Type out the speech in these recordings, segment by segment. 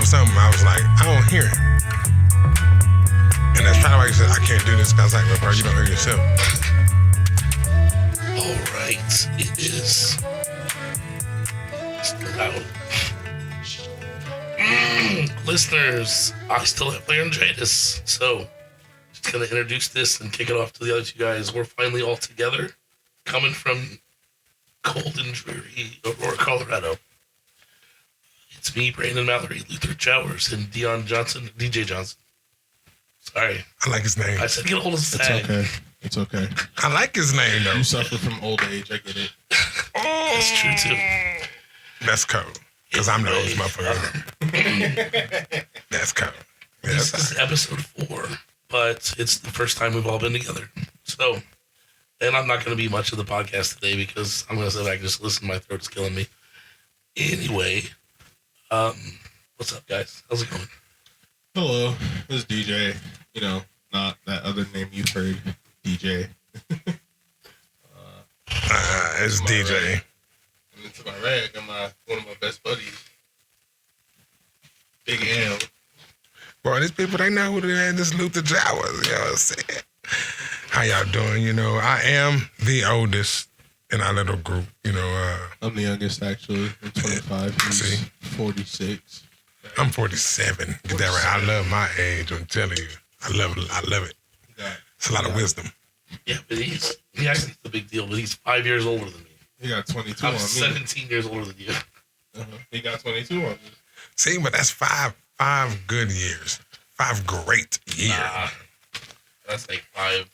or something, I was like, I don't hear it. And that's probably why he said, I can't do this, because I was like, well, bro, you don't hear yourself. All right, it is still out. Listeners, I still have laryngitis, so just gonna introduce this and kick it off to the other two guys. We're finally all together, coming from cold and dreary Aurora, Colorado. It's me, Brandon Mallory, Luther Jowers, and DJ Johnson. Sorry. I like his name. I said get a hold of the tag. It's okay. I like his name, though. You suffer from old age. I get it. That's true, too. That's cold. Because I'm the oldest motherfucker. That's cold. Yeah, this is episode 4, but it's the first time we've all been together. So, and I'm not going to be much of the podcast today because I'm going to sit back and just listen. My throat's killing me. Anyway, what's up, guys? How's it going? Hello, this is DJ. You know, not that other name you've heard, DJ. It's DJ. Right. And to my right, I got one of my best buddies, Big M. Boy, these people, they know who they are. This Luther Jowers, you know what I'm saying? How y'all doing? You know, I am the oldest in our little group, you know. I'm the youngest, actually. I'm 25. He's 46. I'm 47. Get that right. I love my age. I'm telling you. I love it. It's a lot of wisdom. Yeah, but he actually the big deal, but he's 5 years older than me. He got 22 on me. I'm 17 years older than you. He got 22 on me. See, but that's five good years. 5 great years. Nah, that's like 5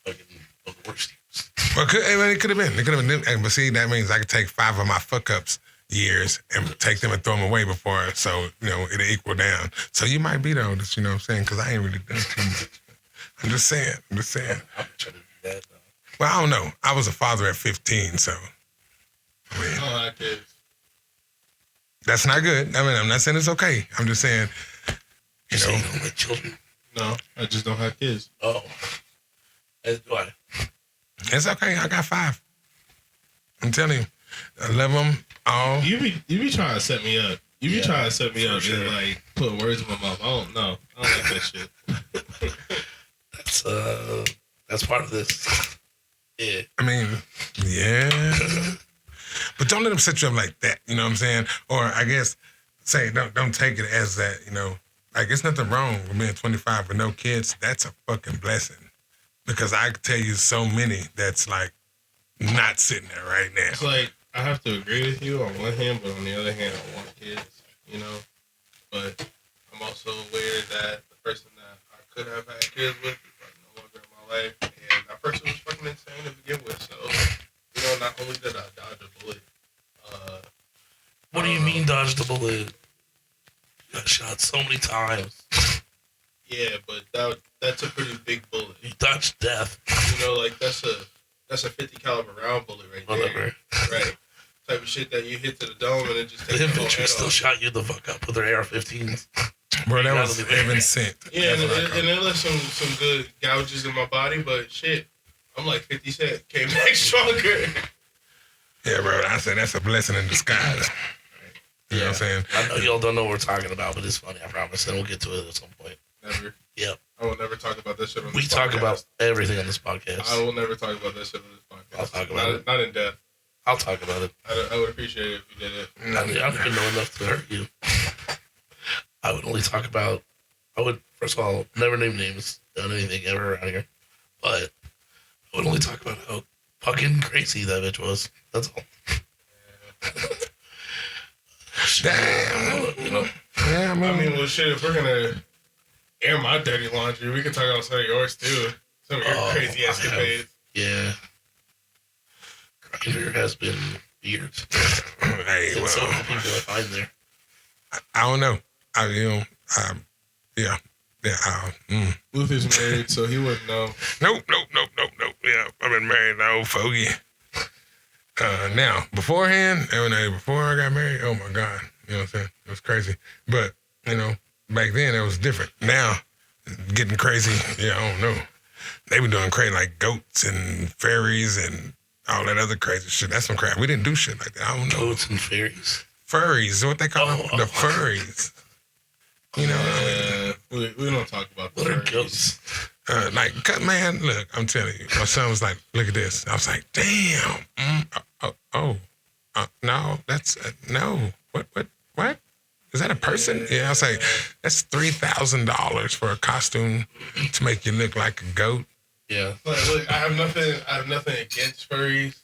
fucking of the worst years. Well, it could have been. It could have been. But see, that means I could take 5 of my fuck-ups years and take them and throw them away before, so, you know, it'll equal down. So you might be the oldest, you know what I'm saying? Because I ain't really done too much. I'm just saying. I'm trying to do that, though. Well, I don't know. I was a father at 15, so. I mean, I don't have kids. That's not good. I mean, I'm not saying it's okay. I'm just saying, you know. You don't like children? No, I just don't have kids. Oh. As do I. It's okay. I got 5. I'm telling you. I love them all. You be trying to set me up. You be trying to set me up and like put words in my mouth. I don't know. I don't like that shit. That's part of this. Yeah. I mean, yeah. But don't let them set you up like that. You know what I'm saying? Or I guess say don't take it as that. You know, like it's nothing wrong with being 25 with no kids. That's a fucking blessing. Because I can tell you so many that's like not sitting there right now. It's like I have to agree with you on one hand, but on the other hand, I want kids. You know, but I'm also aware that the person that I could have had kids with is like no longer in my life, and that person was fucking insane to begin with. So, you know, not only did I dodge a bullet. What do you mean dodge the bullet? You got shot so many times. Yeah, but that's a pretty big bullet. You dodged death. You know, like that's a 50 caliber round bullet right Whatever. there. Right. Type of shit that you hit to the dome and it just takes The the whole infantry head still off. shot you the fuck up with their AR-15s. Bro, that was heaven sent. Yeah, and there left some good gouges in my body, but shit, I'm like 50 Cent. Came back stronger. Yeah, bro, I said that's a blessing in disguise. You know what I'm saying? I know y'all don't know what we're talking about, but it's funny, I promise, and we'll get to it at some point. Never. Yep. I will never talk about this shit on We this talk podcast. about everything on this podcast. I will never talk about this shit on this podcast. I'll talk about it. Not in depth. I'll talk about it. I would appreciate it if you did it. I don't even know enough to hurt you. I would only talk about, first of all, never name names, done anything ever around here, but I would only talk about how fucking crazy that bitch was. That's all. Damn. You know? Yeah, I mean, well, shit, if we're going to air my dirty laundry, we can talk about some of yours, too. Some of your crazy escapades. Yeah. Grindr has been weird. Hey, And so well, many people I find there. I don't know. Luther's married, so he wouldn't know. Nope. Yeah, I've been married to old fogey. Now, beforehand, before I got married, oh my God, you know what I'm saying? It was crazy. But, you know, back then it was different. Now, getting crazy, yeah, I don't know. They were doing crazy like goats and fairies and all that other crazy shit. That's some crap. We didn't do shit like that. I don't know. Goats and fairies. Furries, what they call them? The furries. You know, I mean, we don't talk about the What are furries. goats? like, man, look, I'm telling you, my son was like, look at this. I was like, damn. No, that's no. What? Is that a person? Yeah, I was like, that's $3,000 for a costume to make you look like a goat. Yeah. But look, I have nothing against furries.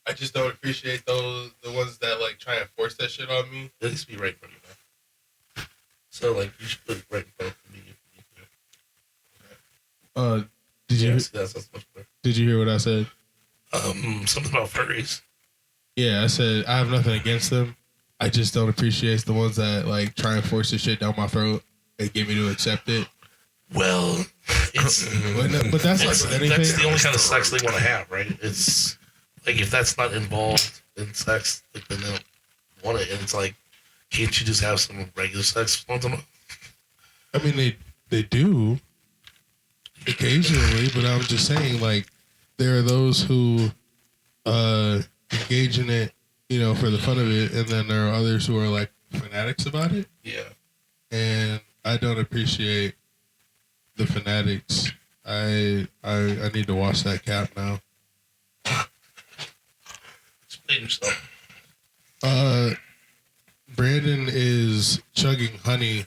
I just don't appreciate the ones that like try and force that shit on me. It needs to be right in front of you, man. So, like, you should put it right in front of me if you need to. Did you That's much better. did you hear what I said? Something about furries. Yeah, I said I have nothing against them. I just don't appreciate the ones that like try and force this shit down my throat and get me to accept it. Well, it's But that's like anything. that's the only kind of sex they want to have, right? It's like if that's not involved in sex, like then they don't want it. And it's like, can't you just have some regular sex once a month? I mean, they do occasionally, but I'm just saying, like, there are those who engage in it, you know, for the fun of it, and then there are others who are like fanatics about it. Yeah. And I don't appreciate the fanatics. I need to wash that cap now. Explain yourself. Brandon is chugging honey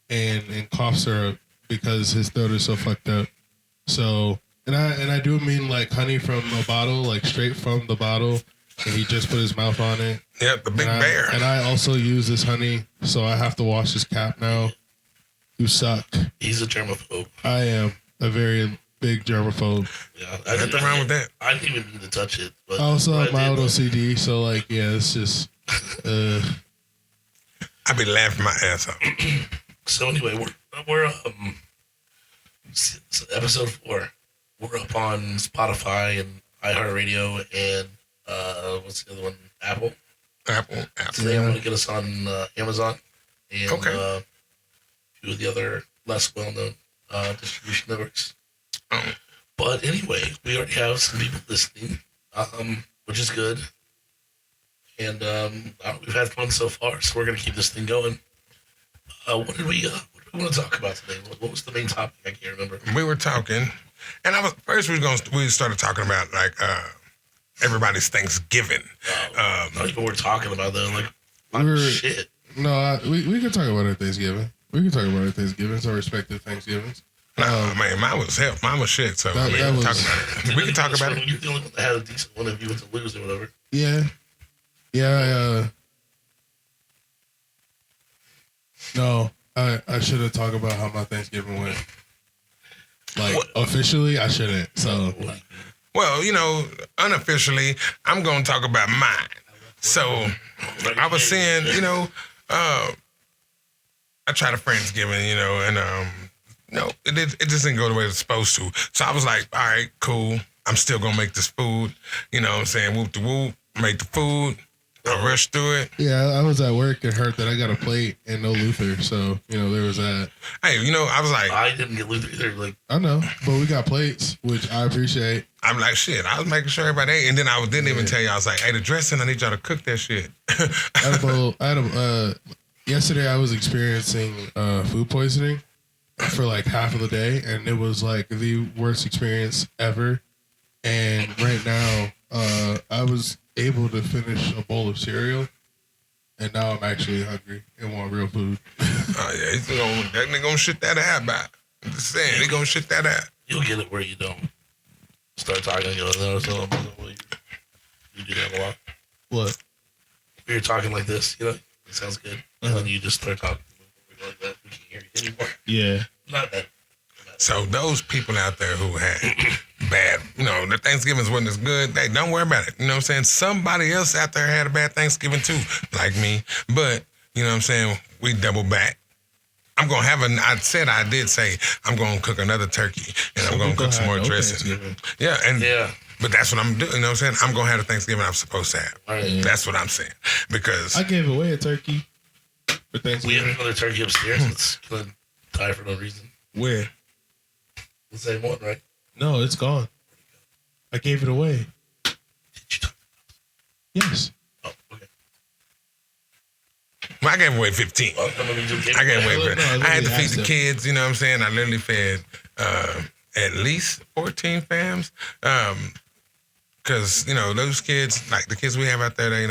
and cough syrup because his throat is so fucked up. So, and I do mean like honey from a bottle, like straight from the bottle, and he just put his mouth on it. Yep, the big And bear. And I also use this honey, so I have to wash his cap now. You suck. He's a germaphobe. I am a very big germaphobe. Yeah. Nothing wrong with that. I didn't even need to touch it. But I also have I mild did, OCD, so like, yeah, it's just. I be laughing my ass off. So anyway, we're episode 4. We're up on Spotify and iHeartRadio and what's the other one? Apple. Apple. Today I'm going to get us on Amazon and Okay. a few of the other less well-known distribution networks. But anyway, we already have some people listening, which is good. And we've had fun so far, so we're going to keep this thing going. What did we want to talk about today? What was the main topic? I can't remember. We were talking, and we started talking about like everybody's Thanksgiving. Not even we're talking about though. Like, shit. No, we can talk about our Thanksgiving. We can talk about our Thanksgivings, our respective Thanksgivings. Man, mine was hell. Mine was shit. So That- I mean, that was- talk about it. We can talk about it. You're the only one that had a decent one if you went to lose or whatever. Yeah. Yeah, no, I shouldn't talk about how my Thanksgiving went. Like, officially, I shouldn't. So, Well, you know, unofficially, I'm going to talk about mine. So I was saying, you know, I tried a Friendsgiving, you know, and no, it just didn't go the way it was supposed to. So I was like, all right, cool. I'm still going to make this food. You know what I'm saying? Whoop de whoop, make the food. I rushed through it. yeah, I was at work and heard that I got a plate and no Luther. So, you know, there was that. Hey, you know, I was like, I didn't get Luther either. Like, I know, but we got plates, which I appreciate. I'm like, shit, I was making sure everybody ate. And then I didn't even tell you, I was like, hey, the dressing, I need y'all to cook that shit. Yesterday I was experiencing food poisoning for like half of the day, and it was like the worst experience ever. And right now, I was able to finish a bowl of cereal, and now I'm actually hungry and want real food. Oh, yeah, that nigga gonna shit that out by. I'm just saying, he gonna shit that out. you'll get it where you don't start talking. You know, so you do that a lot. What? You're talking like this, you know, it sounds good. And then you just start talking like that. We can't hear you anymore. Yeah. Not that. So those people out there who had bad, you know, the Thanksgivings wasn't as good, they don't worry about it. You know what I'm saying? Somebody else out there had a bad Thanksgiving too, like me. But, you know what I'm saying? We double back. I'm going to have I did say I'm going to cook another turkey and I'm going to cook some more dressing. Yeah. But that's what I'm doing. You know what I'm saying? I'm going to have the Thanksgiving I'm supposed to have. Right. That's what I'm saying. Because I gave away a turkey for We Thanksgiving. have another turkey upstairs that's going to die for no reason. Where? The same one, right? No, it's gone. I gave it away. Did you talk? Yes. Oh, okay. Well, I gave away 15. Well, I mean, you gave I gave away. No, I had to feed the them. kids. You know what I'm saying? I literally fed at least 14 fams. Because, those kids, like the kids we have out there, they,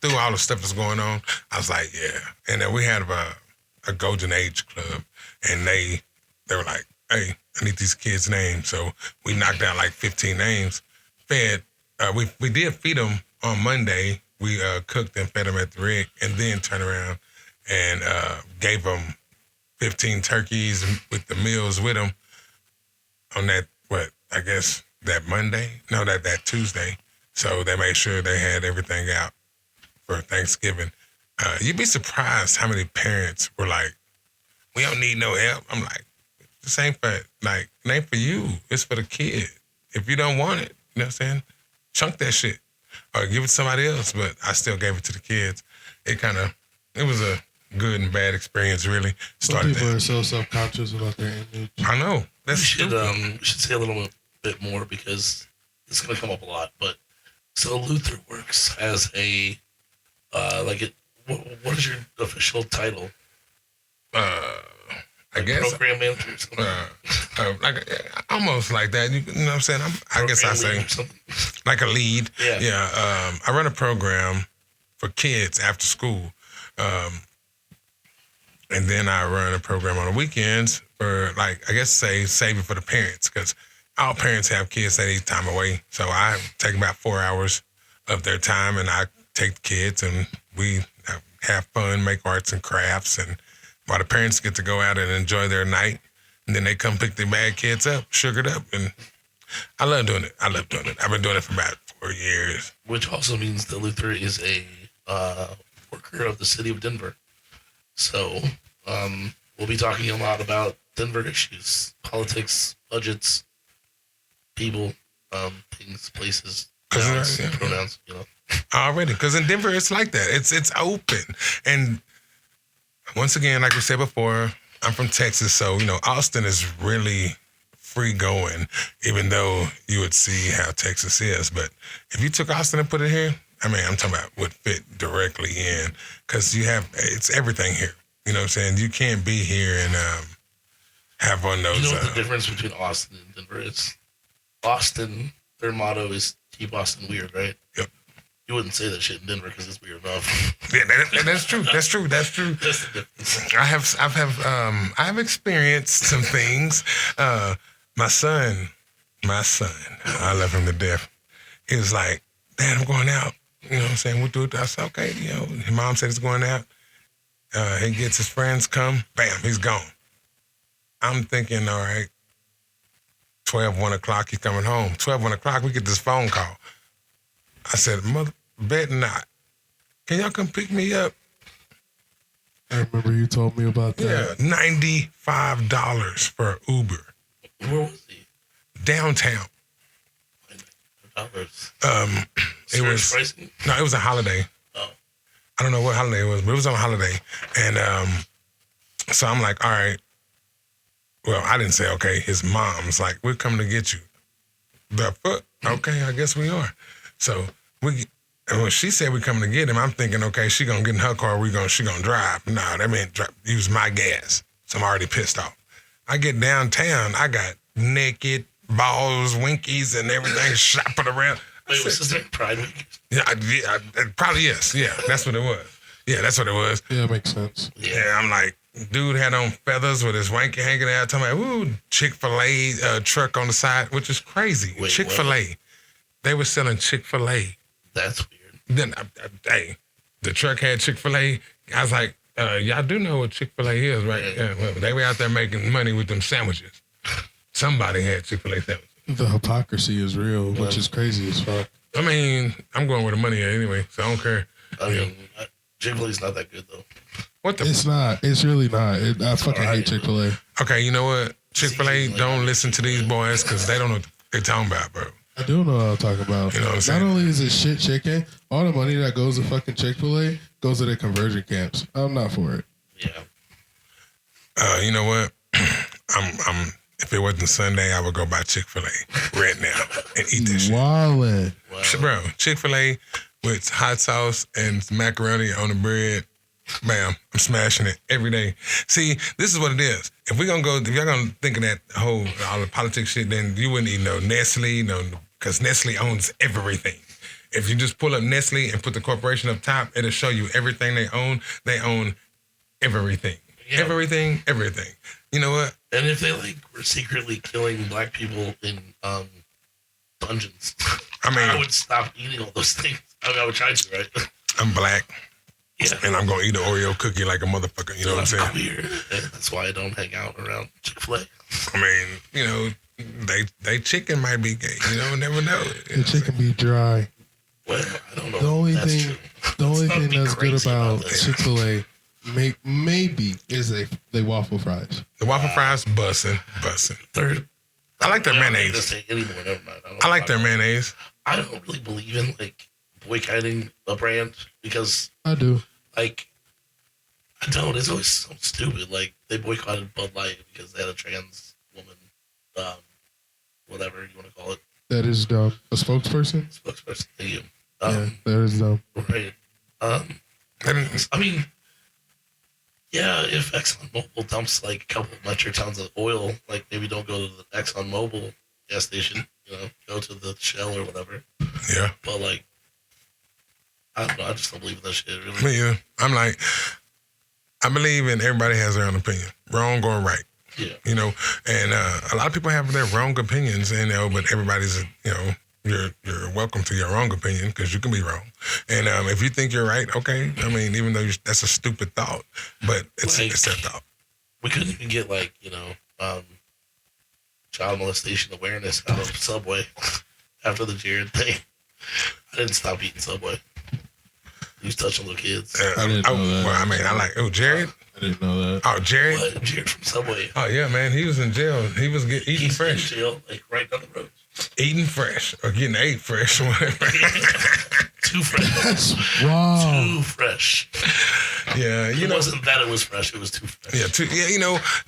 through all the stuff that's going on, I was like, yeah. And then we had a golden age club, and they were like, hey, I need these kids' names. So we knocked out like 15 names. Fed, we did feed them on Monday. We cooked and fed them at the rig, and then turned around and gave them 15 turkeys with the meals with them on that, that Monday? No, that Tuesday. So they made sure they had everything out for Thanksgiving. You'd be surprised how many parents were like, we don't need no help. I'm like, this ain't for you. It's for the kid. If you don't want it, you know what I'm saying? Chunk that shit or give it to somebody else. But I still gave it to the kids. It was a good and bad experience, really. Some people are so self-conscious about their image. I know. We should say a little bit more because it's going to come up a lot. But so Luther works as a what is your official title? I guess program manager or something. Almost like that. You know what I'm saying? I guess I say like a lead. Yeah. I run a program for kids after school, and then I run a program on the weekends for save it for the parents because all parents have kids that need time away. So I take about 4 hours of their time, and I take the kids and we have fun, make arts and crafts, and while the parents get to go out and enjoy their night, and then they come pick their bad kids up, sugared up, and I love doing it. I've been doing it for about 4 years. Which also means that Luther is a worker of the city of Denver. So we'll be talking a lot about Denver issues, politics, budgets, people, things, places, nouns, pronouns, Already, because in Denver, it's like that. It's open. And once again, like we said before, I'm from Texas, so, Austin is really free going, even though you would see how Texas is. But if you took Austin and put it here, I'm talking about would fit directly in because it's everything here. You know what I'm saying? You can't be here and have one of those. You know what the difference between Austin and Denver is? Austin, their motto is keep Austin weird, right? Yep. You wouldn't say that shit in Denver because it's weird enough. Yeah, that's true. That's true. That's true. That's the difference. I've experienced some things. My son, I love him to death. He was like, Dad, I'm going out. You know what I'm saying? We'll do it. I said, okay. His mom said he's going out. He gets his friends come. Bam, he's gone. I'm thinking, all right, 1 o'clock, he's coming home. 1 o'clock, we get this phone call. I said, mother, bet not. Can y'all come pick me up? I remember you told me about that. Yeah, $95 for Uber. Where was he? Downtown. It was pricing? No, it was a holiday. Oh. I don't know what holiday it was, but it was on a holiday. And so I'm like, all right. Well, I didn't say okay. His mom's like, we're coming to get you. The fuck? Okay, I guess we are. So when she said we're coming to get him, I'm thinking, okay, she gonna get in her car, she gonna drive. No, that meant use my gas. So I'm already pissed off. I get downtown, I got naked, balls, winkies, and everything shopping around. Wait, was his name Pride Week? Yeah, probably yes. Yeah, that's what it was. Yeah, that's what it was. Yeah, it makes sense. Yeah, I'm like, dude had on feathers with his wanky hanging out, talking about, ooh, Chick-fil-A truck on the side, which is crazy. Wait, Chick-fil-A. What? They were selling Chick-fil-A. That's weird. Then, the truck had Chick-fil-A. I was like, y'all do know what Chick-fil-A is, right? Yeah. Well, they were out there making money with them sandwiches. Somebody had Chick-fil-A sandwiches. The hypocrisy is real, which is crazy as fuck. I mean, I'm going where the money at anyway, so I don't care. I mean, Chick-fil-A's not that good, though. What the? It's not. It's really not. I fucking hate Chick-fil-A. Okay, you know what? Chick-fil-A, don't listen to these boys because they don't know what they're talking about, bro. I do know what I'm talking about. You know what I'm saying? Not only is it shit chicken, all the money that goes to fucking Chick-fil-A goes to their conversion camps. I'm not for it. Yeah. You know what? I'm. If it wasn't Sunday, I would go buy Chick-fil-A right now and eat this shit. Wildin'. Bro, Chick-fil-A with hot sauce and macaroni on the bread. Bam, I'm smashing it every day. See, this is what it is. If y'all gonna think of that whole all the politics shit, then you wouldn't even know Nestle, because Nestle owns everything. If you just pull up Nestle and put the corporation up top, it'll show you everything they own. They own everything. Yeah. Everything. You know what? And if they were secretly killing black people in dungeons, I would stop eating all those things. I would try to, right? I'm black. Yeah. And I'm gonna eat an Oreo cookie like a motherfucker. You know what I'm saying? Queer, and that's why I don't hang out around Chick-fil-A. I mean, they chicken might be gay. Never know. The chicken be dry. Well, I don't know. The only that's thing, true. the only Let's not thing be that's good crazy about that. Chick-fil-A, maybe, is they waffle fries. The waffle fries bussin'. Third, I like their I don't need to mayonnaise. say anymore. Never mind. I like their mayonnaise. I don't really believe in boycotting a brand because I do. I don't. It's always so stupid. They boycotted Bud Light because they had a trans woman, whatever you want to call it, That is dumb. A spokesperson? spokesperson. Thank you. Yeah, that is dumb. Right. I mean, yeah, if ExxonMobil dumps a couple of metric tons of oil, maybe don't go to the ExxonMobil gas station, go to the Shell or whatever. Yeah. But I don't know. I just don't believe in that shit. Really. Me either. I'm I believe in everybody has their own opinion, wrong or right. Yeah. And a lot of people have their wrong opinions, but everybody's, you're welcome to your wrong opinion because you can be wrong. And if you think you're right, okay. I mean, even though that's a stupid thought, but it's their thought. We couldn't even get child molestation awareness out of Subway after the Jared thing. I didn't stop eating Subway. He was touching little kids. I didn't know that. Well, I mean, Jared. I didn't know that. Oh, Jared. What? Jared from Subway. Oh yeah, man. He was in jail. He was eating He's fresh. in jail, right down the road. Eating fresh or getting ate fresh, whatever. Too fresh. Wow. Too fresh. Yeah, It wasn't that it was fresh. It was too fresh. Yeah,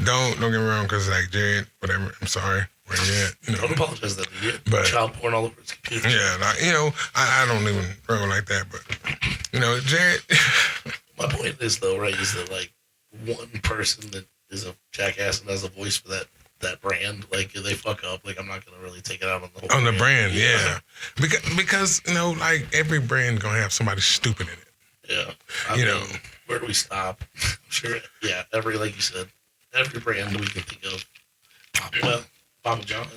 don't get me wrong, because Jared, whatever. I'm sorry. Where you at? Don't apologize that he did. But- Child porn all over his computer. Yeah, I don't even roll like that, but Jared. My point is though, right, is that one person that is a jackass and has a voice for that brand, if they fuck up, I'm not gonna really take it out on the whole On the brand, yeah. Because every brand gonna have somebody stupid in it. Yeah. I mean, where do we stop? Sure. Yeah. Like you said, every brand we can think of. Papa John.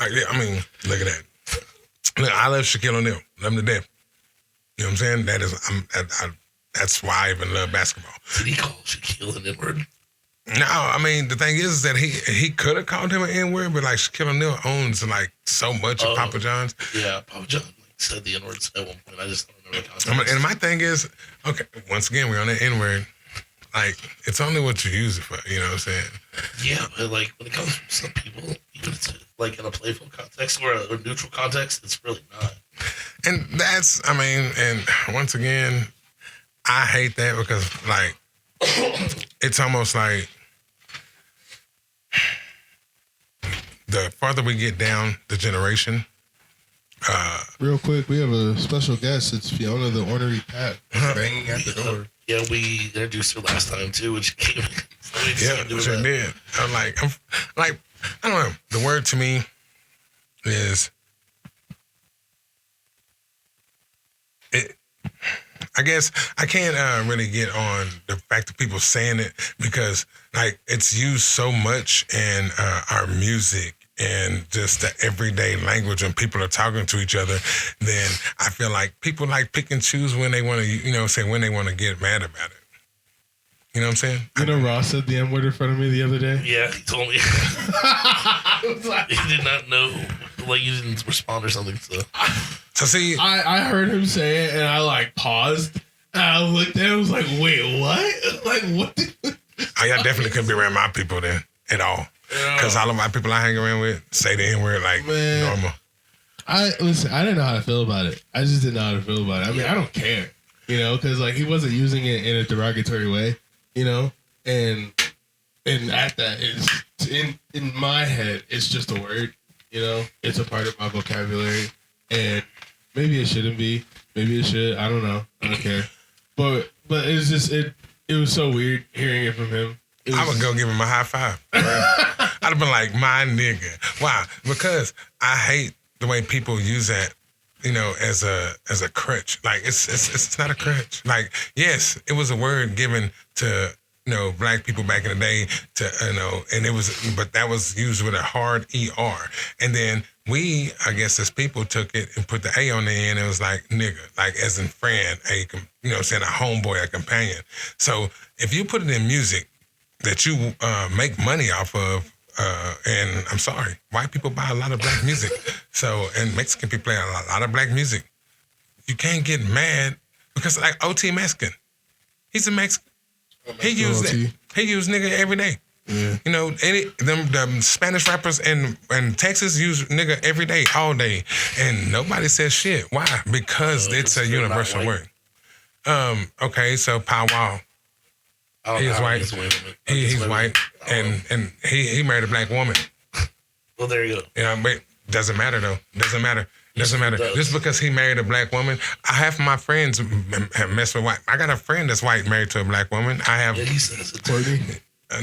Yeah, I mean, look at that. Look, I love Shaquille O'Neal. Love him to death. You know what I'm saying? That's why I even love basketball. Did he call Shaquille an N-word? No, I mean, the thing is that he could have called him an N-word, but Shaquille O'Neal owns so much of Papa John's. Yeah, Papa John said the N-word at one point. I just don't remember the context. And my thing is, okay, once again, we're on that N-word. It's only what you use it for, you know what I'm saying? Yeah, but when it comes from some people, even if it's in a playful context or a neutral context, it's really not. And and once again, I hate that because it's almost like the farther we get down the generation. Real quick, we have a special guest. It's Fiona the Ornery Cat banging at the door. Yeah, we introduced her last time too, when she came in. So we just Yeah, keep doing sure that. did. I'm I don't know. The word to me is I guess I can't really get on the fact that people saying it because it's used so much in our music and just the everyday language when people are talking to each other. Then I feel like people pick and choose when they want to, say when they want to get mad about it. You know what I'm saying? Ross said the N-word in front of me the other day. Yeah, he told me. He did not know. You didn't respond or something. So see, I heard him say it and I paused and I looked at it and was like, wait, what? What? I definitely couldn't be around my people then at all. Because all of my people I hang around with say the N-word normal. I didn't know how to feel about it. I just didn't know how to feel about it. I mean, I don't care, because he wasn't using it in a derogatory way, and at that is in my head, it's just a word, it's a part of my vocabulary, and maybe it shouldn't be, maybe it should. I don't know. I don't care. But But it's just it was so weird hearing it from him. I would go give him a high five. I'd have been like, my nigga. Why? Because I hate the way people use that, as a crutch. Like it's not a crutch. Like, yes, it was a word given to black people back in the day to and it was, but that was used with a hard ER. And then we, I guess, as people took it and put the A on the end. It was like nigga, like as in friend, a homeboy, a companion. So if you put it in music that you make money off of, and I'm sorry, white people buy a lot of black music. So, and Mexican people play a lot of black music. You can't get mad because like OT Mexican, he's a Mexican. He used nigga every day. Yeah. Them Spanish rappers in Texas use nigga every day, all day, and nobody says shit. Why? Because it's a universal word. Okay, so Pow Wow. He's white. He's white, and he married a black woman. Well, there you go. But doesn't matter though. Doesn't matter. Just because he married a black woman, half of my friends have messed with white. I got a friend that's white married to a black woman. I have. Yeah, he says it. Courtney.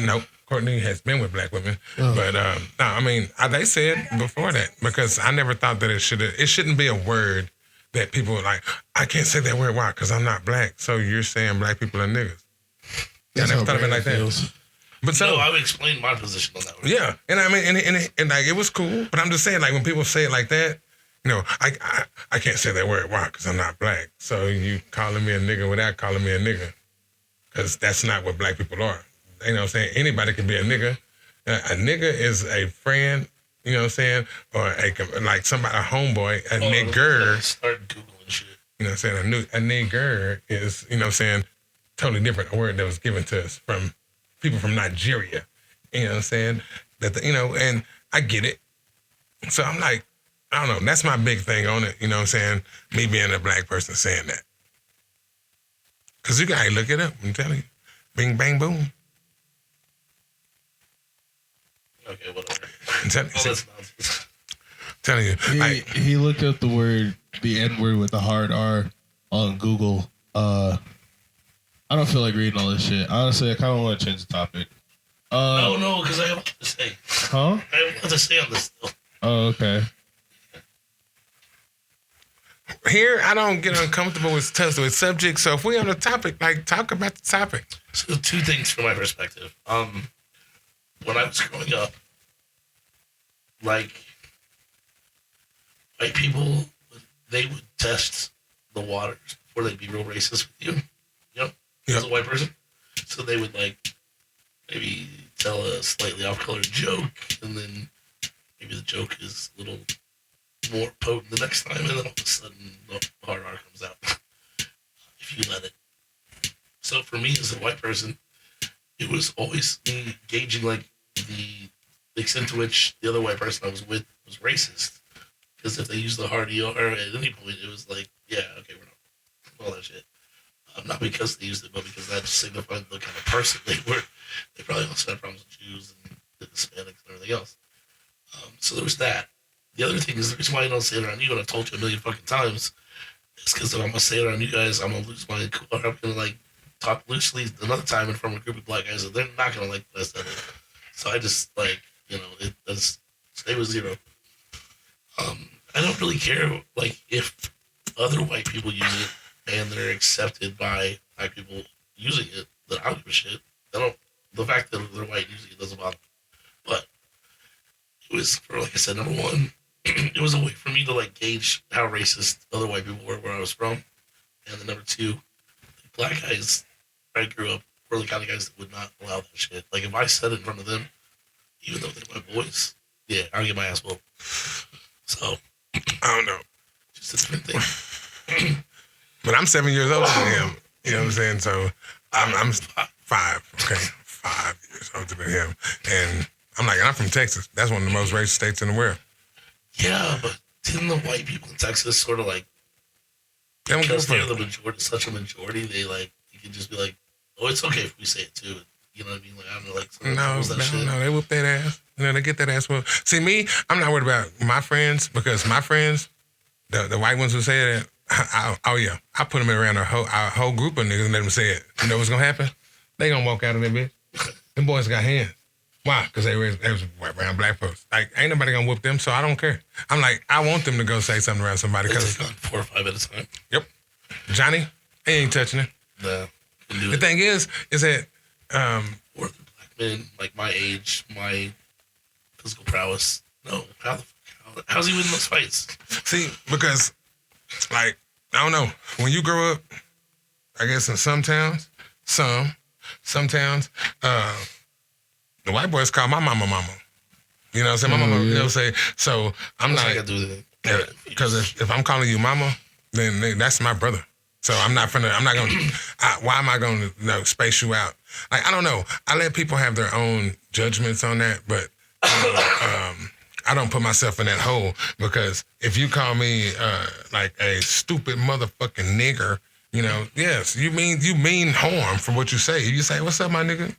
No, Courtney has been with black women, but no, I mean they said before that because I never thought that it shouldn't be a word that people are like. I can't say that word. Why? Because I'm not black. So you're saying black people are niggas. I never thought of it like that. But so I've explained my position on that one. Yeah, and I mean, and like it was cool. But I'm just saying, like when people say it like that, I can't say that word. Why? Because I'm not black. So you calling me a nigga without calling me a nigga, because that's not what black people are. You know what I'm saying? Anybody can be a nigga. A nigga is a friend. You know what I'm saying? Or like somebody, a homeboy, a nigger. Start Googling shit. You know what I'm saying? A nigger is, what I'm saying, totally different. A word that was given to us from people from Nigeria. You know what I'm saying? And I get it. So I'm like, I don't know. That's my big thing on it. You know what I'm saying? Me being a black person saying that. Because you got to look it up. I'm telling you. Bing, bang, boom. Okay, whatever. I'm telling you. That's nonsense. Telling you. He looked up the N-word with the hard R on Google. I don't feel like reading all this shit. Honestly, I kind of want to change the topic. No, because I have a lot to say. Huh? I have a lot to say on this still. Oh, okay. Here, I don't get uncomfortable with subjects. So if we on the topic, like, talk about the topic. So 2 things from my perspective. When I was growing up, like, white people, they would test the waters before they'd be real racist with you. As a white person. So they would, like, maybe tell a slightly off-colored joke, and then maybe the joke is a little more potent the next time, and then all of a sudden the hard R comes out. If you let it. So for me as a white person, it was always me gauging, like, the extent to which the other white person I was with was racist. Because if they used the hard ER at any point, it was like, yeah, okay, we're not all that shit. Not because they used it, but because that just signified the kind of person they were. They probably also had problems with Jews and the Hispanics and everything else. So there was that. The other thing is the reason why I don't say it around you, and I've told you a million fucking times, is because if I'm going to say it around you guys, I'm going to lose my cool. I'm going to, like, talk loosely another time in front of a group of black guys that they're not going to like what I said. So I just, like, it does stay with 0. I don't really care, like, if other white people use it and they're accepted by black people using it, then I don't give a shit. The fact that they're white using it doesn't bother me. But it was, for, like I said, number 1, it was a way for me to, like, gauge how racist other white people were where I was from. And then number 2, black guys I grew up were the kind of guys that would not allow that shit. Like, if I said it in front of them, even though they're my boys, yeah, I'll get my ass whooped. So, I don't know. Just a different thing. But I'm 7 years older than him. You know what I'm saying? So I'm 5. Okay, 5 years older than him. And I'm from Texas. That's one of the most racist states in the world. Yeah, but didn't the white people in Texas sort of like, They don't because give a they're fuck. the majority, such a majority, they like, you can just be like, oh, it's okay if we say it too. You know what I mean? Like, I don't know, like, No, they whoop that ass. They get that ass whooped. See, me, I'm not worried about my friends because my friends, the white ones who say that, oh yeah, I put them around our whole group of niggas and let them say it. You know what's gonna happen? They gonna walk out of that bitch. Them boys got hands. Why? Because they was around black folks. Like, ain't nobody gonna whoop them, so I don't care. I'm like, I want them to go say something around somebody. They Because take on 4 or 5 at a time. Yep. Johnny, he ain't touching it. No. The thing is that or the black men, like my age, my physical prowess. No, how's he winning those fights? see, because like, I don't know. When you grow up, I guess in some towns, the white boys call my mama mama. You know what I'm saying? My mama, you know what I'm saying? So I'm What's not, that got to do with it? because if I'm calling you mama, then that's my brother. So I'm not gonna, why am I gonna space you out? Like, I don't know. I let people have their own judgments on that, but I don't put myself in that hole, because if you call me like a stupid motherfucking nigger, you know, yes, you mean harm for what you say. If you say, what's up, my nigga?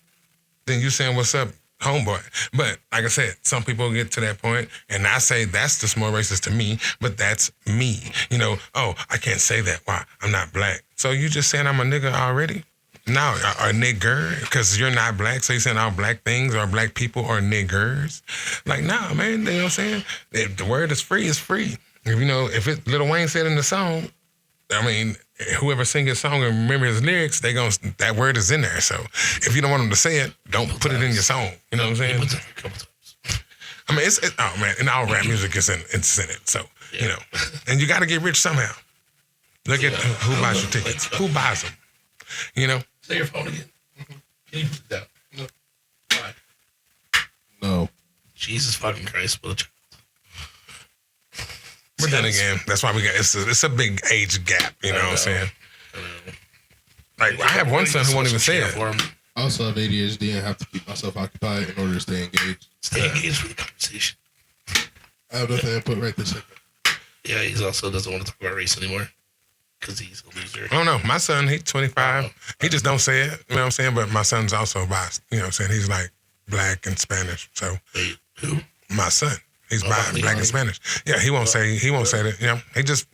Then you saying, what's up, homeboy? But like I said, some people get to that point, and I say that's just more racist to me, but that's me. You know, oh, I can't say that. Why? I'm not black. So you just saying I'm a nigga already? No, a nigger, because you're not black, so you're saying all black things or black people are niggers? Like, nah, man, you know what I'm saying? If the word is free, it's free. If you know, if Lil Wayne said in the song, I mean, whoever sing his song and remember his lyrics, that word is in there. So if you don't want them to say it, don't put it in your song. You know what I'm saying? I mean, oh man, and all rap music is in it. So, you know, and you got to get rich somehow. Look at who buys your tickets. Who buys them? You know? Say your phone again. Can you put it down? No. Why? No. Jesus fucking Christ, what a child. But then again, that's why we got, it's a big age gap, you know what I'm saying? Like, I have one son who won't even say it. I also have ADHD and have to keep myself occupied in order to stay engaged. Stay engaged with the conversation. I have nothing to put right this second. Yeah, he also doesn't want to talk about race anymore because he's a loser. I don't know. My son, he's 25. He just don't say it, you know what I'm saying? But my son's also biased, you know what I'm saying? He's like black and Spanish, so. Wait, who? My son. He's black and Spanish. Yeah, he won't say that. You know,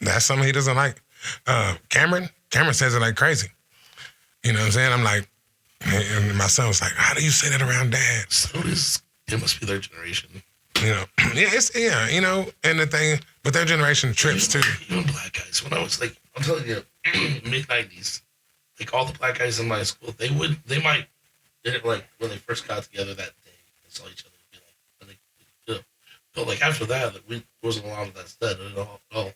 that's something he doesn't like. Cameron says it like crazy. You know what I'm saying? I'm like, and my son was like, how do you say that around dad? So it must be their generation. You know, you know, and the thing, but their generation trips too. Even black guys, when I was like, I'm telling you, mid-90s, like all the black guys in my school, they might, like when they first got together that day, they saw each other. But like after that, we wasn't a lot of that said at all.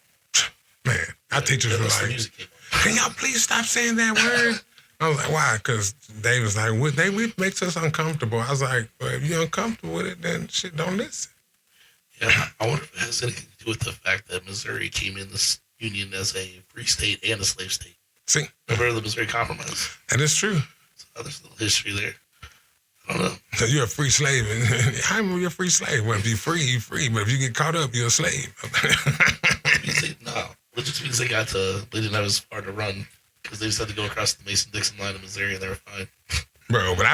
Man, our teachers were like, can y'all please stop saying that word? I was like, why? Because they was like, it makes us uncomfortable. I was like, well, if you're uncomfortable with it, then shit, don't listen. Yeah, I wonder if it has anything to do with the fact that Missouri came in this union as a free state and a slave state. See? Remember the Missouri Compromise? That is true. So there's a little history there. I don't know. So you're a free slave. How are you a free slave? Well, if you're free, you're free. But if you get caught up, you're a slave. No. It just means they didn't have as far to run because they just had to go across the Mason-Dixon line in Missouri and they were fine. Bro, but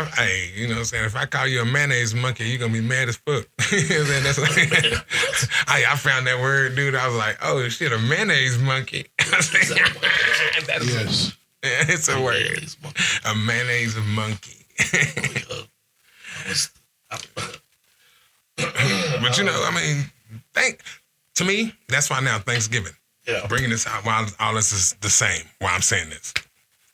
you know what I'm saying? If I call you a mayonnaise monkey, you're going to be mad as fuck. You know what I'm saying? That's like, I found that word, dude. I was like, oh, shit, a mayonnaise monkey. Yes. It's a word. A mayonnaise monkey. But you know, I mean, to me, that's why now Thanksgiving. Yeah. Bringing this out while all this is the same, why I'm saying this.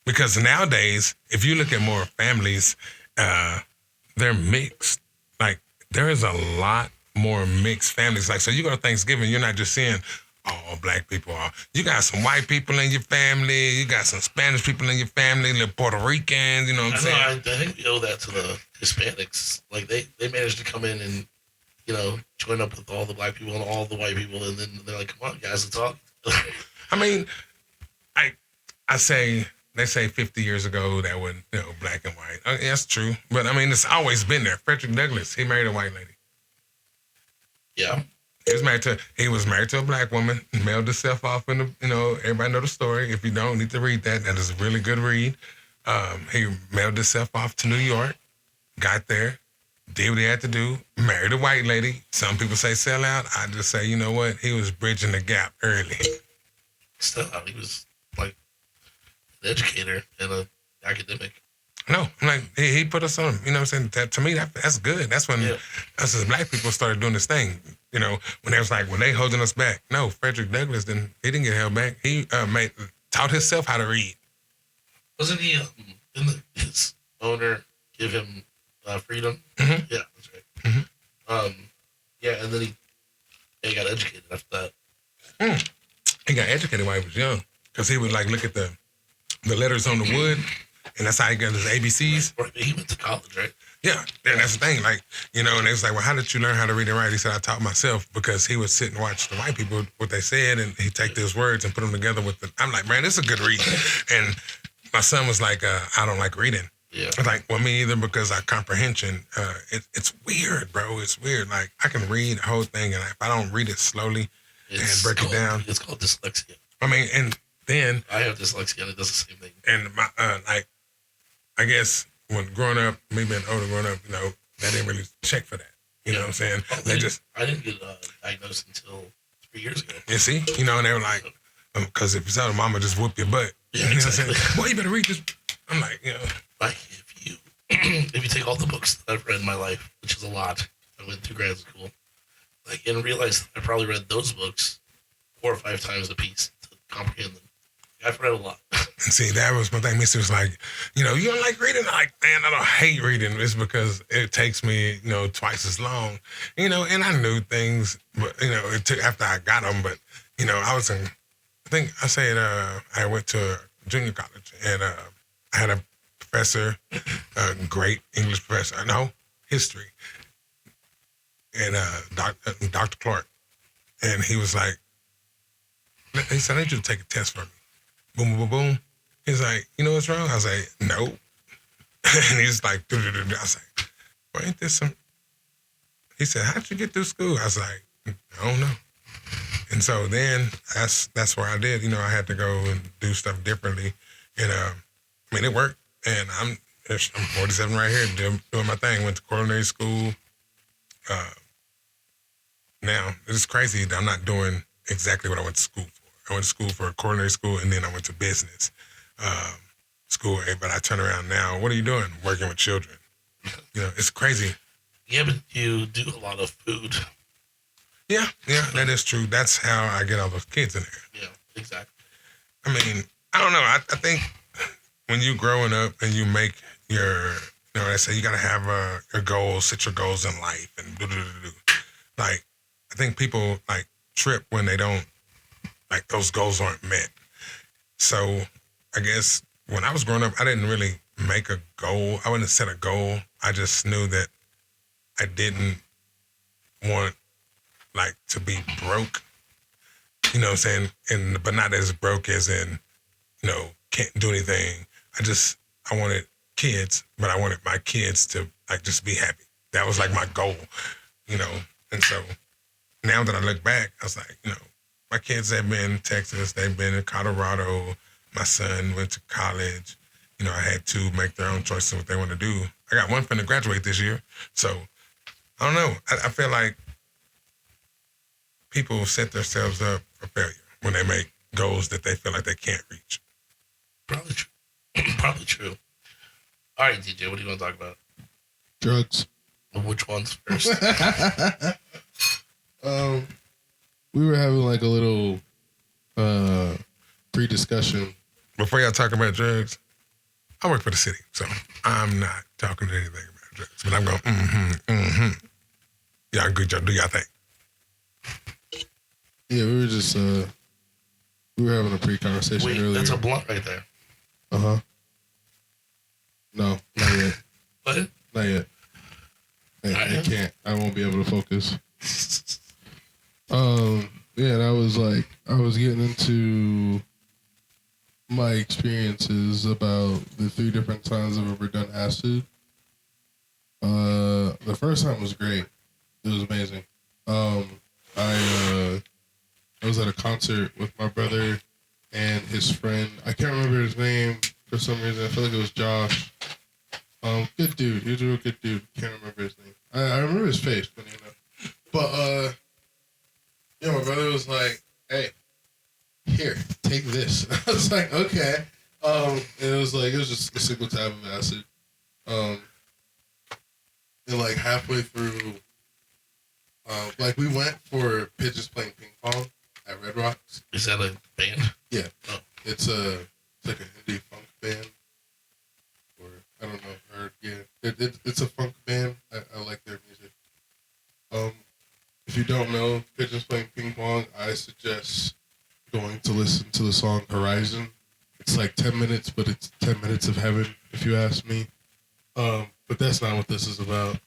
Because nowadays, if you look at more families, they're mixed. Like, there is a lot more mixed families. Like, so you go to Thanksgiving, you're not just seeing all black people. You got some white people in your family. You got some Spanish people in your family, little Puerto Ricans, you know what I'm saying? I think we owe that to the Hispanics. Like, they managed to come in and, you know, join up with all the black people and all the white people, and then they're like, come on, guys, let's talk. I mean, they say 50 years ago that was, you know, black and white. That's true. But, I mean, it's always been there. Frederick Douglass, he married a white lady. Yeah. He was married to a black woman, mailed himself off in the, you know, everybody know the story. If you don't, need to read that. That is a really good read. He mailed himself off to New York, got there, did what he had to do, married a white lady. Some people say sell out. I just say, you know what? He was bridging the gap early. still out. He was like an educator and an academic. No, I'm like, he put us on, you know what I'm saying? That, to me, that's good. That's when us as black people started doing this thing. You know, when they was like, when they holding us back. No, Frederick Douglass he didn't get held back. He taught himself how to read. Wasn't he, didn't his owner give him freedom? Mm-hmm. Yeah, that's right. Mm-hmm. Yeah, and then he got educated after that. He got educated while he was young because he would like look at the letters on the wood, and that's how he got his ABCs. Right, he went to college, right? Yeah, and that's the thing. Like, you know, and they was like, well, how did you learn how to read and write? He said, I taught myself because he would sit and watch the white people, what they said, and he'd take those words and put them together with the, I'm like, man, this is a good read. And my son was like, I don't like reading. Yeah. I was like, well, me either, because our comprehension, it's weird, bro. It's weird. Like, I can read the whole thing, and if I don't read it slowly and break it down. It's called dyslexia. I mean, and then. I have dyslexia, and it does the same thing. And my, like, I guess when growing up, me being older growing up, you know, they didn't really check for that. You know what I'm saying? I didn't get diagnosed until 3 years ago. You see? You know, and they were like, because if you tell them, mama just whoop your butt. Yeah, you know exactly. what I'm saying? Boy, you better read this. I'm like, you know. Like, if you take all the books that I've read in my life, which is a lot, I went through grad school, like, and realized that I probably read those books 4 or 5 times a piece to comprehend them. I've read a lot. And see, that was my thing. Missy was like, you know, you don't like reading? I'm like, man, I don't hate reading. It's because it takes me, you know, twice as long. You know, and I knew things, but, you know, it took after I got them. But, you know, I think I said I went to a junior college, and I had a professor, a great English professor, history, and Dr. Clark. And he was like, he said, I need you to take a test for me. Boom, boom, boom, boom. He's like, you know what's wrong? I was like, no. And he's like, I was like, well, ain't this some? He said, how'd you get through school? I was like, I don't know. And so then that's where I did. You know, I had to go and do stuff differently. And I mean, it worked. And I'm 47 right here doing my thing. Went to culinary school. Now, it's crazy that I'm not doing exactly what I went to school for. I went to school for a culinary school, and then I went to business school. But I turn around now. What are you doing? Working with children. You know, it's crazy. Yeah, but you do a lot of food. Yeah, that is true. That's how I get all those kids in there. Yeah, exactly. I mean, I don't know. I think when you growing up and you make your, you know, they say you got to have your goals, set your goals in life, and like, I think people like trip when they don't. Like, those goals aren't met. So I guess when I was growing up, I didn't really make a goal. I wouldn't set a goal. I just knew that I didn't want, like, to be broke. You know what I'm saying? But not as broke as in, you know, can't do anything. I wanted kids, but I wanted my kids to, like, just be happy. That was, like, my goal, you know? And so now that I look back, I was like, you know, my kids have been in Texas. They've been in Colorado. My son went to college. You know, I had to make their own choices of what they want to do. I got one finna graduate this year. So, I don't know. I feel like people set themselves up for failure when they make goals that they feel like they can't reach. Probably true. Probably true. All right, DJ, what do you want to talk about? Drugs. Which ones first? We were having like a little pre-discussion. Before y'all talk about drugs, I work for the city, so I'm not talking anything about drugs. But I'm going, Y'all good job, do y'all thing. Yeah, we were just we were having a pre-conversation Wait, earlier. that's a blunt right there. Uh-huh. No, not yet. What? Not yet. I can't. I won't be able to focus. Yeah, and I was getting into my experiences about the 3 different times I've ever done acid. The first time was great. It was amazing. I was at a concert with my brother and his friend. I can't remember his name for some reason. I feel like it was Josh. Good dude. He was a real good dude. Can't remember his name. I remember his face, but you know. But yeah, my brother was like, "Hey, here, take this. I was like, okay. And it was just a single tab of acid. And like halfway through, like we went for Pigeons Playing Ping Pong at Red Rocks. Is that a band? Yeah. Oh. It's like a Hindi funk band. Or I don't know. Or yeah. It's a funk band. I like their music. If you don't know Pigeons Playing Ping Pong, I suggest going to listen to the song Horizon. It's like 10 minutes, but it's 10 minutes of heaven, if you ask me. But that's not what this is about.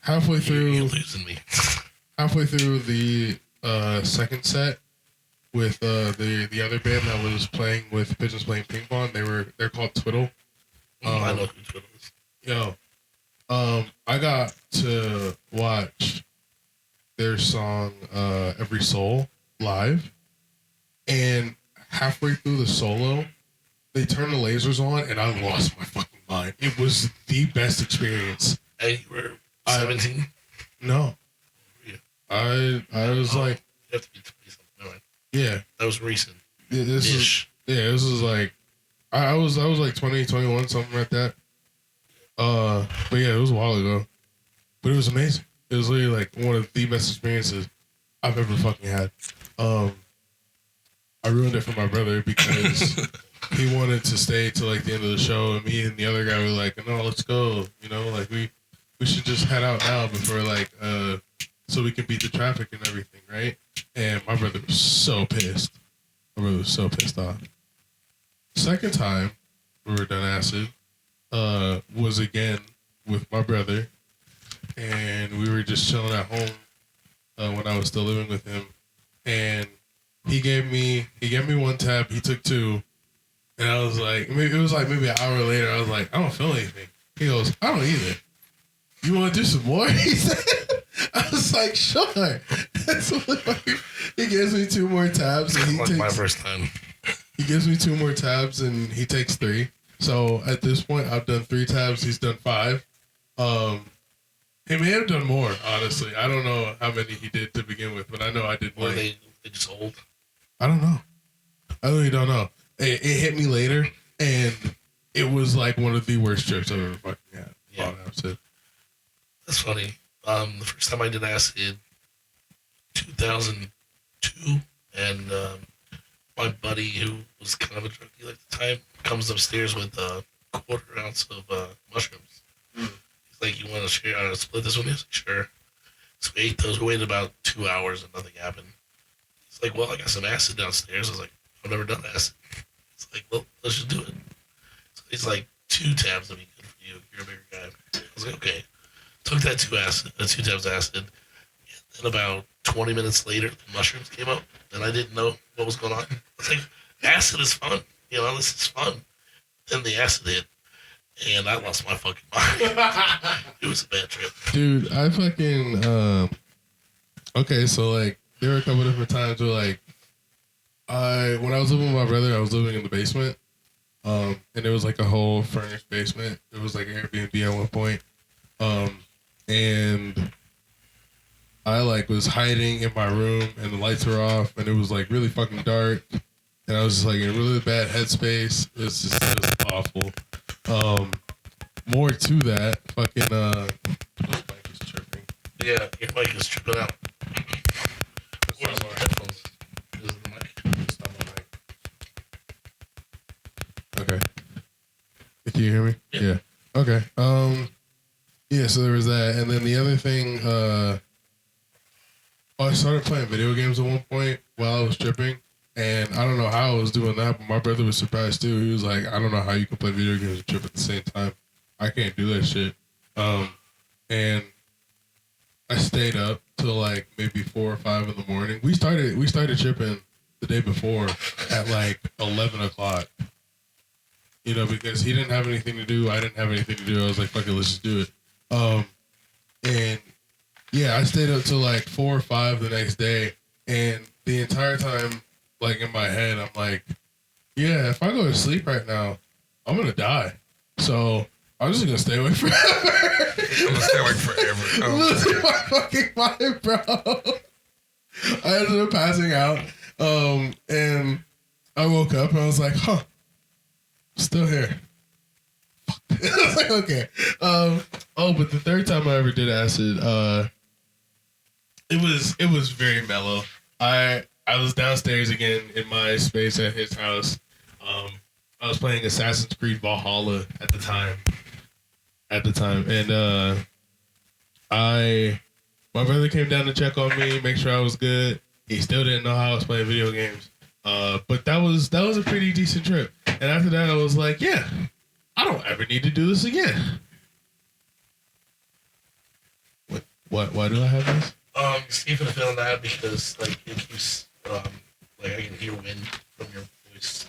Halfway through, You're losing me. halfway through the second set with the other band that was playing with Pigeons Playing Ping Pong, they're called Twiddle. I know who Twiddle is. Yo, I got to watch their song Every Soul live, and halfway through the solo, they turned the lasers on, and I lost my fucking mind. It was the best experience. And you were 17? No. Yeah. I was like, You have to be 20 something. Never mind. yeah. That was recent. This is like, I was like 20, 21, something like that. But yeah, it was a while ago. But it was amazing. It was literally like one of the best experiences I've ever fucking had. I ruined it for my brother because he wanted to stay till like the end of the show, and me and the other guy were like, "No, let's go." You know, like we should just head out now before like so we can beat the traffic and everything, right? And my brother was so pissed. My brother was so pissed off. Second time we were done acid was again with my brother, and we were just chilling at home when I was still living with him, and he gave me one tab, he took two, and I was like, maybe an hour later, I was like, I don't feel anything. He goes, I don't either. You want to do some more? He said. I was like, sure. So he gives me two more tabs, and Like my first time. he gives me two more tabs, and he takes three. So at this point, I've done 3 tabs. He's done 5. He may have done more, honestly. I don't know how many he did to begin with, but I know I did Were one. they just old? I don't know. I really don't know. It hit me later, and it was like one of the worst trips I've ever fucking had. Yeah. Acid. That's funny. The first time I did acid, 2002, and my buddy, who was kind of a junkie at the time, comes upstairs with a quarter ounce of mushrooms. He's like, "You want to share? Split this with me?" I was like, "Sure." So we ate those. We waited about 2 hours, and nothing happened. He's like, "Well, I got some acid downstairs." I was like, "I've never done acid." It's like, "Well, let's just do it." So he's like, 2 tabs would be good for you. You're a bigger guy. I was like, "Okay." Took that 2 tabs of acid. And about 20 minutes later, the mushrooms came up, and I didn't know what was going on. I was like, acid is fun. You know, this is fun. Then the acid hit, and I lost my fucking mind. It was a bad trip. Dude, I fucking okay, so like there were a couple different times where like when I was living with my brother, I was living in the basement. And it was like a whole furnished basement. It was like Airbnb at one point. And I like was hiding in my room, and the lights were off, and it was like really fucking dark, and I was just like in a really bad headspace. It was awful. More to that, fucking this mic is tripping. Yeah, your mic is tripping out. Where's our headphones? Is it the mic? It's not my mic. Okay. Can you hear me? Yeah. Okay. Yeah, so there was that, and then the other thing, I started playing video games at one point while I was tripping, and I don't know how I was doing that, but my brother was surprised too. He was like, I don't know how you can play video games and trip at the same time. I can't do that shit. And I stayed up till like maybe 4 or 5 in the morning. We started tripping the day before at like 11 o'clock. You know, because he didn't have anything to do, I didn't have anything to do. I was like, fuck it, let's just do it. And yeah, I stayed up till like 4 or 5 the next day, and the entire time, like in my head, I'm like, yeah, if I go to sleep right now, I'm gonna die. So I'm just gonna stay awake forever. I'm gonna stay awake forever. Losing my fucking mind, bro. I ended up passing out. And I woke up and I was like, huh, still here. I was like, okay. But the third time I ever did acid, it was very mellow. I was downstairs again in my space at his house. I was playing Assassin's Creed Valhalla at the time, and my brother came down to check on me, make sure I was good. He still didn't know how I was playing video games. But that was a pretty decent trip. And after that, I was like, yeah, I don't ever need to do this again. What? Why do I have this? Stephen, I feel that because like it keeps like I can hear wind from your voice.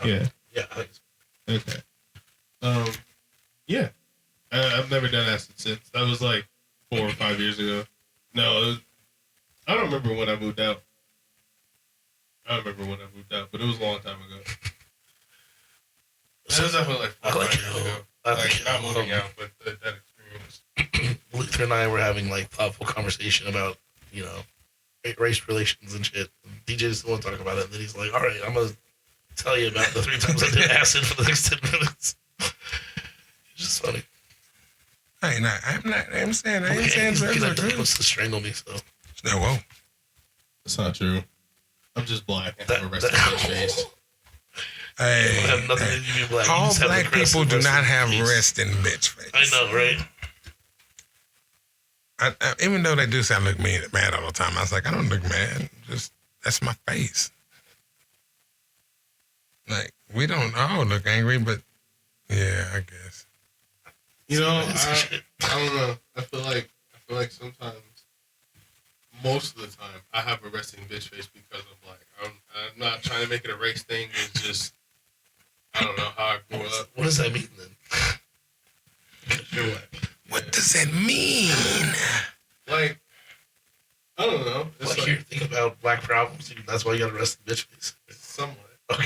Yeah. Yeah. I think Okay. Yeah. I've never done acid since. That was like 4 or 5 years ago. No, I don't remember when I moved out. But it was a long time ago. It was definitely like 4 or 5 years ago. Not moving out, but that experience. Luther and I were having like thoughtful conversation about, you know, race relations and shit. DJ just want to talk about it, and then he's like, "All right, I'm gonna tell you about the 3 times I did acid for the next 10 minutes." It's just funny. I'm saying He drugs. wants to strangle me, so. No, whoa. That's not true. I'm just black and have a resting bitch face. Hey, Have nothing to do with black. You all just have black people do not have face. resting bitch face. I know, right? Even though they do say I look mad all the time, I was like, I don't look mad. Just that's my face. Like we don't all look angry, but yeah, I guess. You know, I don't know. I feel like sometimes, most of the time, I have a resting bitch face because of like I'm not trying to make it a race thing. It's just I don't know how I grew up. What does that mean then? You're black. What does that mean? Like I don't know. It's Like like you think about black problems, that's why you got arrested bitch face. somewhat. Okay.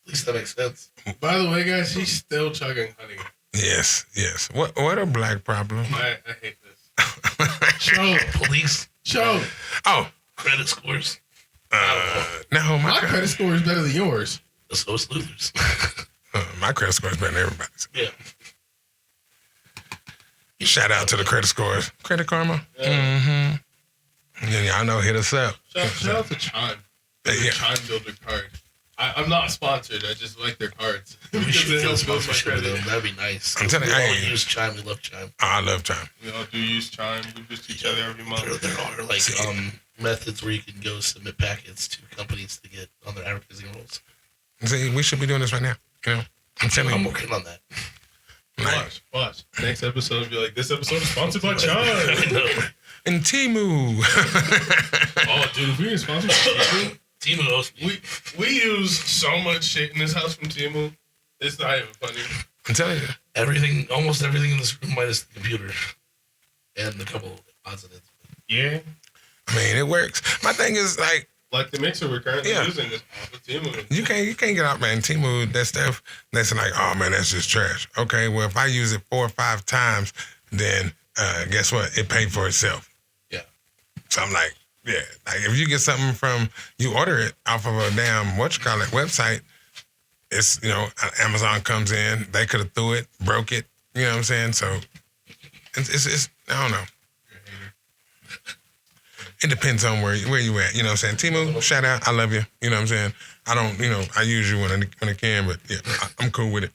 At least that makes sense. By the way, guys, he's still chugging honey. Yes. What a black problem? I hate this. Show. Police. Show. Oh, Credit scores. no, My credit score is better than yours. So is Luther's. my credit score is better than everybody's. Yeah. Shout out to the credit scores. Credit Karma. Yeah. Mm-hmm. Yeah, y'all know, hit us up. Shout out to Chime. The Yeah. Chime Builder card. I'm not sponsored. I just like their cards. We Because should it get a helps build my sponsorship with credit. them. That'd be nice. I'm telling you, we all hey. use Chime. We love Chime. Oh, I love Chime. We all do use Chime. We visit each other every month. There are like methods where you can go submit packets to companies to get on their advertising roles. See, we should be doing this right now. You know, I'm telling I'm you. working on that. Like, Watch. Next episode will be like, this episode is sponsored by Chime. I know. and Timu. Oh, dude, if we were sponsored by Timu, Timu owes me. we use so much shit in this house from Timu. It's not even funny. I'm telling you. Everything, almost everything in this room minus the computer and a couple odds and ends. Yeah. I mean, it works. My thing is like the mixer we're currently Yeah. using is off of Timu. you can't get out, man. Timu, that stuff. That's like, oh man, that's just trash. Okay, well if I use it 4 or 5 times, then guess what? It paid for itself. Yeah. So I'm like, yeah. Like if you get something from you order it off of a damn website, it's Amazon comes in, they could have threw it, broke it. You know what I'm saying? So it's I don't know. It depends on where you at. You know what I'm saying? Timu, shout out. I love you. You know what I'm saying? I don't, I use you when I can, but yeah, I'm cool with it.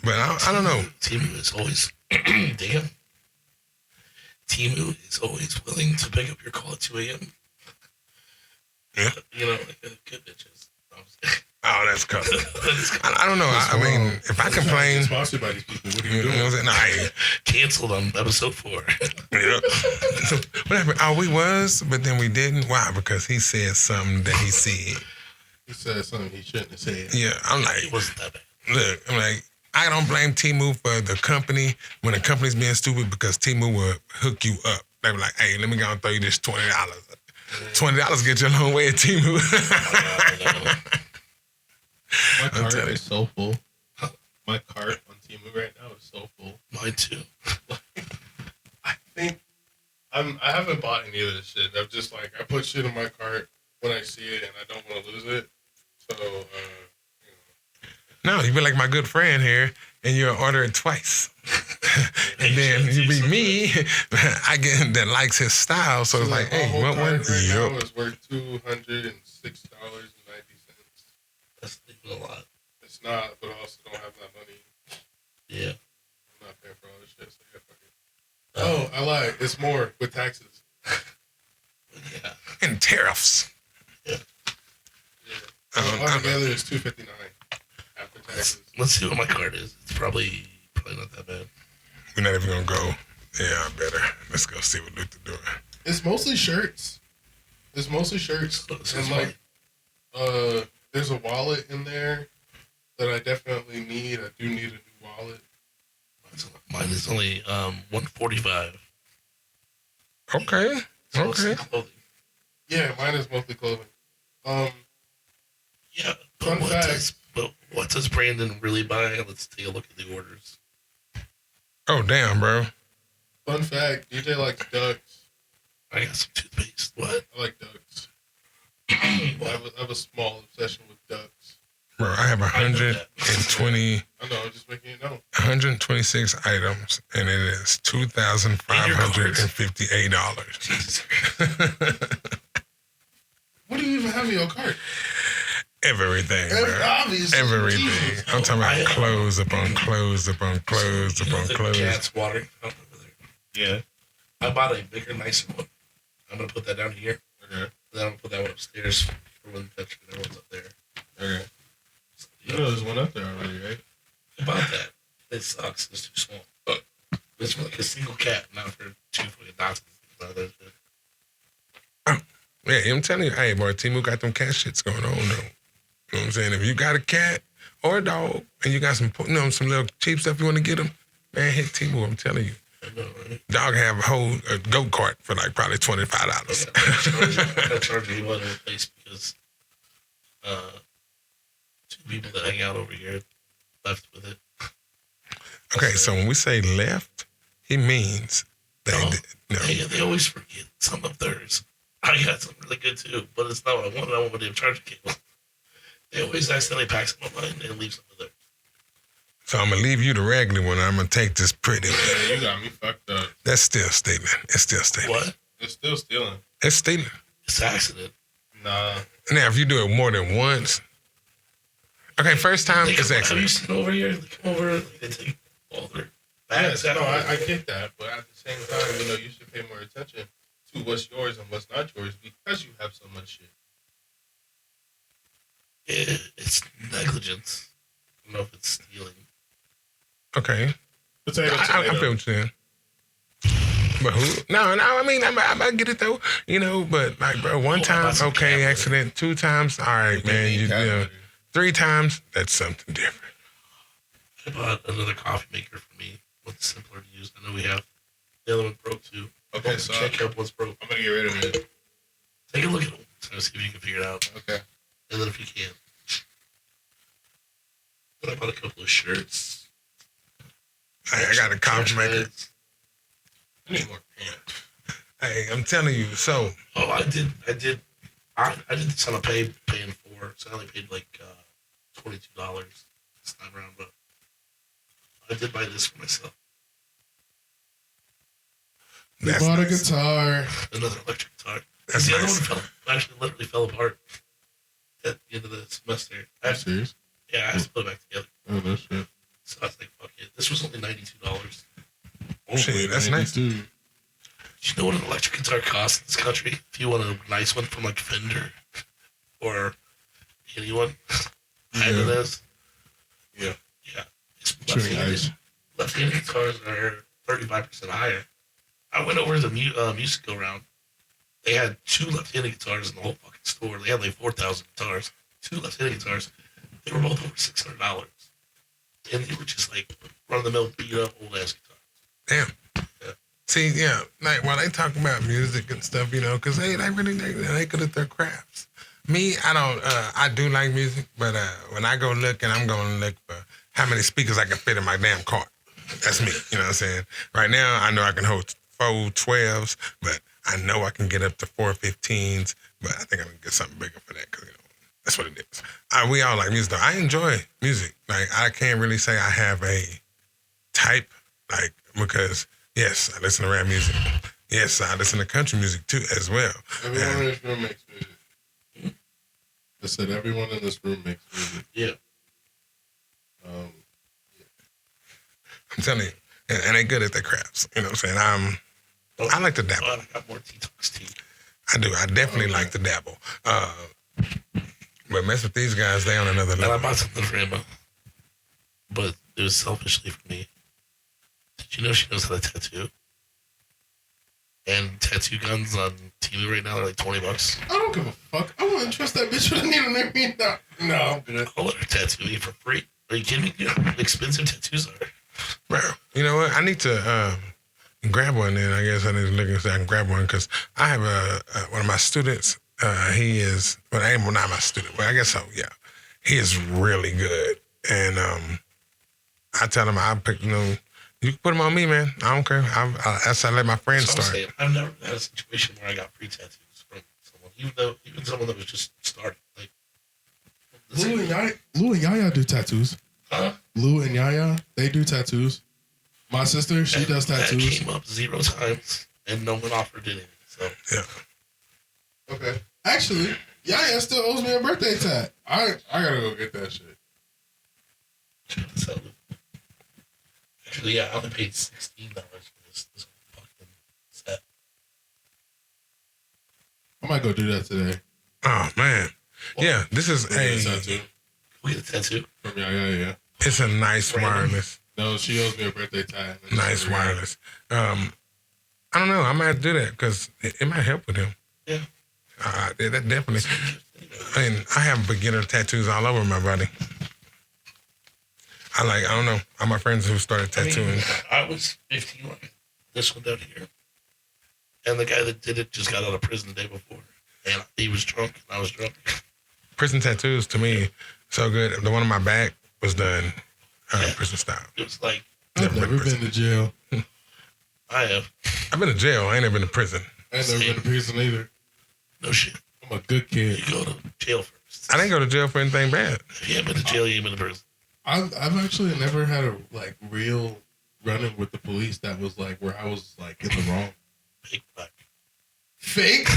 But I don't know. Timu is always, damn. Timu is always willing to pick up your call at 2 a.m. Yeah. Like good bitches. Oh, that's cool. I don't know. I mean, if I complain, Sponsored by these people. What are you you know doing? what I'm saying? Nah, I, Canceled on episode 4. yeah. What happened? Oh, we was, but then we didn't. Why? Because he said something that he said. He said something he shouldn't have said. Yeah, I'm It like, wasn't that bad. look, I'm like, I don't blame Timu for the company when the company's being stupid because Timu will hook you up. They were like, hey, let me go and throw you this $20. $20 get you a long way at Timu. My I'm cart telling is so full. My cart on Timu right now is so full. Mine too. I think I haven't bought any of this shit. I'm just like, I put shit in my cart when I see it and I don't want to lose it. So, No, you be like my good friend here, and you'll order it twice. And then you be me, I get that likes his style. So it's like, my hey, whole what one? cart right Yup. now is worth $206.90. That's even a lot. It's not, but I also don't have that money. Yeah. I'm not paying for all this shit, so yeah, fuck it. Oh, I lied. It's more with taxes. Yeah. And tariffs. Yeah. Altogether, it's $259 after taxes. Let's see what my card is. It's probably not that bad. We're not even gonna go. Yeah, better. Let's go see what Luther doing. It's mostly shirts. And like, there's a wallet in there that I definitely need. I do need a new wallet. Mine is only $145. Okay. So it's Okay. clothing. Yeah, mine is mostly clothing. Yeah, Fun fact. What does Brandon really buy? Let's take a look at the orders. Oh damn, bro. Fun fact: DJ likes ducks. I got some toothpaste. What? I like ducks. I have a small obsession with ducks. Bro, I have 120, I know. I'm just making it known. 126 items, and it is $2,558. Jesus. What do you even have in your cart? Everything, bro. Obviously. Everything. Jesus. I'm talking about clothes upon clothes upon clothes upon The clothes. cat's watering fountain over there. Yeah. I bought a bigger, nicer one. I'm gonna put that down here. Okay. And then I'm gonna put that one upstairs for when Patrick and everyone's up there. Okay. So, You know there's one up there already, right? I bought that. It sucks. It's too small. It's for like a single cat, not for two fucking dogs. Yeah, I'm telling you, hey, boy, Timu got them cat shits going on, though. You know what I'm saying? If you got a cat or a dog and you got some, some little cheap stuff you want to get them, man, hit Timu, I'm telling you. I know, right? Dog have a whole goat cart for like probably $25. I got charged me one in the place because two people that hang out over here left with it. Okay, so when we say left, he means They always forget some of theirs. I got something really good too, but it's not what I wanted. I wanted to charge cable. They always accidentally pack some of mine and leave some of theirs. So I'm gonna leave you the regular one. I'm gonna take this pretty one. Yeah, you got me fucked up. That's still stealing. It's still stealing. What? It's still stealing. It's stealing. It's an accident. Nah. Now, if you do it more than once, okay, first time it's Have you accident. seen over here? They come over, they take all their bags Yeah, out. no, I get that, but at the same time, you should pay more attention to what's yours and what's not yours because you have so much shit. It's negligence. I don't know if it's stealing. Okay, Potato, I feel what you're saying. But who? No, I mean, I get it though, but like, bro, one time, okay, accident, 2 times, all right, man, you know, 3 times, that's something different. I bought another coffee maker for me. What's simpler to use? I know we have. The other one broke too. Okay, so check out what's broke. I'm gonna get rid of it. Take a look at them. So see if you can figure it out. Okay. And then if you can. Then I bought a couple of shirts. Hey, I got a coffee maker. I need more pants. Hey, I'm telling you, so. Oh, I did this on a paying for. So I only paid like $22 this time around, but I did buy this for myself. You That's bought a nice. guitar. Another electric guitar. That's The other nice. one literally fell apart at the end of the semester. Are you serious? Yeah, I have to put it back together. Oh, no shit. So I was like, fuck it. This was only $92. Shit, that's nice. Dude. Do you know what an electric guitar costs in this country? If you want a nice one from like Fender or anyone, Ibanez. Yeah. Yeah. It's Pretty nice. left-handed guitars are 35% higher. I went over to the music go round. They had 2 left-handed guitars in the whole fucking store. They had like 4,000 guitars. 2 left-handed guitars. They were both over $600. And they were just like run-of-the-mill, beat-up, old-ass guitars. Damn. See, yeah, like while they talk about music and stuff, because they good at their crafts. Me, I do like music, but when I go looking, I'm going to look for how many speakers I can fit in my damn car. That's me, you know what I'm saying? Right now, I know I can hold 4 12s, but I know I can get up to 415s, but I think I'm gonna get something bigger for that because that's what it is. We all like music though. I enjoy music. Like I can't really say I have a type, like because yes, I listen to rap music. Yes, I listen to country music too as well. Everyone in this room makes music. I said everyone in this room makes music. Yeah. I'm telling you, and they good at their crafts. You know what I'm saying? I like to dabble. I got more detox tea. I do. I definitely like to dabble. But mess with these guys, they on another And I level. bought something for Emma, but it was selfishly for me. Did you know she knows how to tattoo? And tattoo guns on TV right now are like $20. I don't give a fuck. I wouldn't trust that bitch with a needle near me. No, I'm good. I'll let her tattoo me for free. Are you kidding me? You know how expensive tattoos are. Bro, you know what? I need to grab one then. I guess I need to look and see if I can grab one because I have one of my students. He is, well, not my student, but I guess so, yeah. He is really good. And I tell him, I'll pick, you can put them on me, man. I don't care. I let my friends So I'm start. saying, I've never had a situation where I got free tattoos from someone, even someone that was just starting. Like, Lou and Yaya do tattoos. huh? Lou and Yaya, they do tattoos. My sister, she does That tattoos. came up 0 times, and no one offered anything. So Yeah. Okay. Actually, Yaya still owes me a birthday tat. I gotta go get that shit. So, actually, yeah, I only paid $16 for this fucking set. I might go do that today. Oh, man. Yeah, this is Go get a tattoo We get a tattoo. from Yaya, yeah. it's a nice wireless. No, she owes me a birthday tat. Nice wireless. I don't know. I might do that because it might help with him. Yeah. That definitely. I mean, I have beginner tattoos all over my body. I don't know. All my friends who started tattooing. I was 15 when this one down here. And the guy that did it just got out of prison the day before. And he was drunk, and I was drunk. Prison tattoos to me so good. The one on my back was done prison style. It was like, I've never been to jail. I have I've been to jail. I ain't never been to prison. I ain't never been to prison either. no shit. I'm a good kid. You go to jail first. I didn't go to jail for anything bad. If you haven't been to jail, you ain't been to prison. I've actually never had a real run-in with the police that was like where I was like in the wrong. Fake black. Fake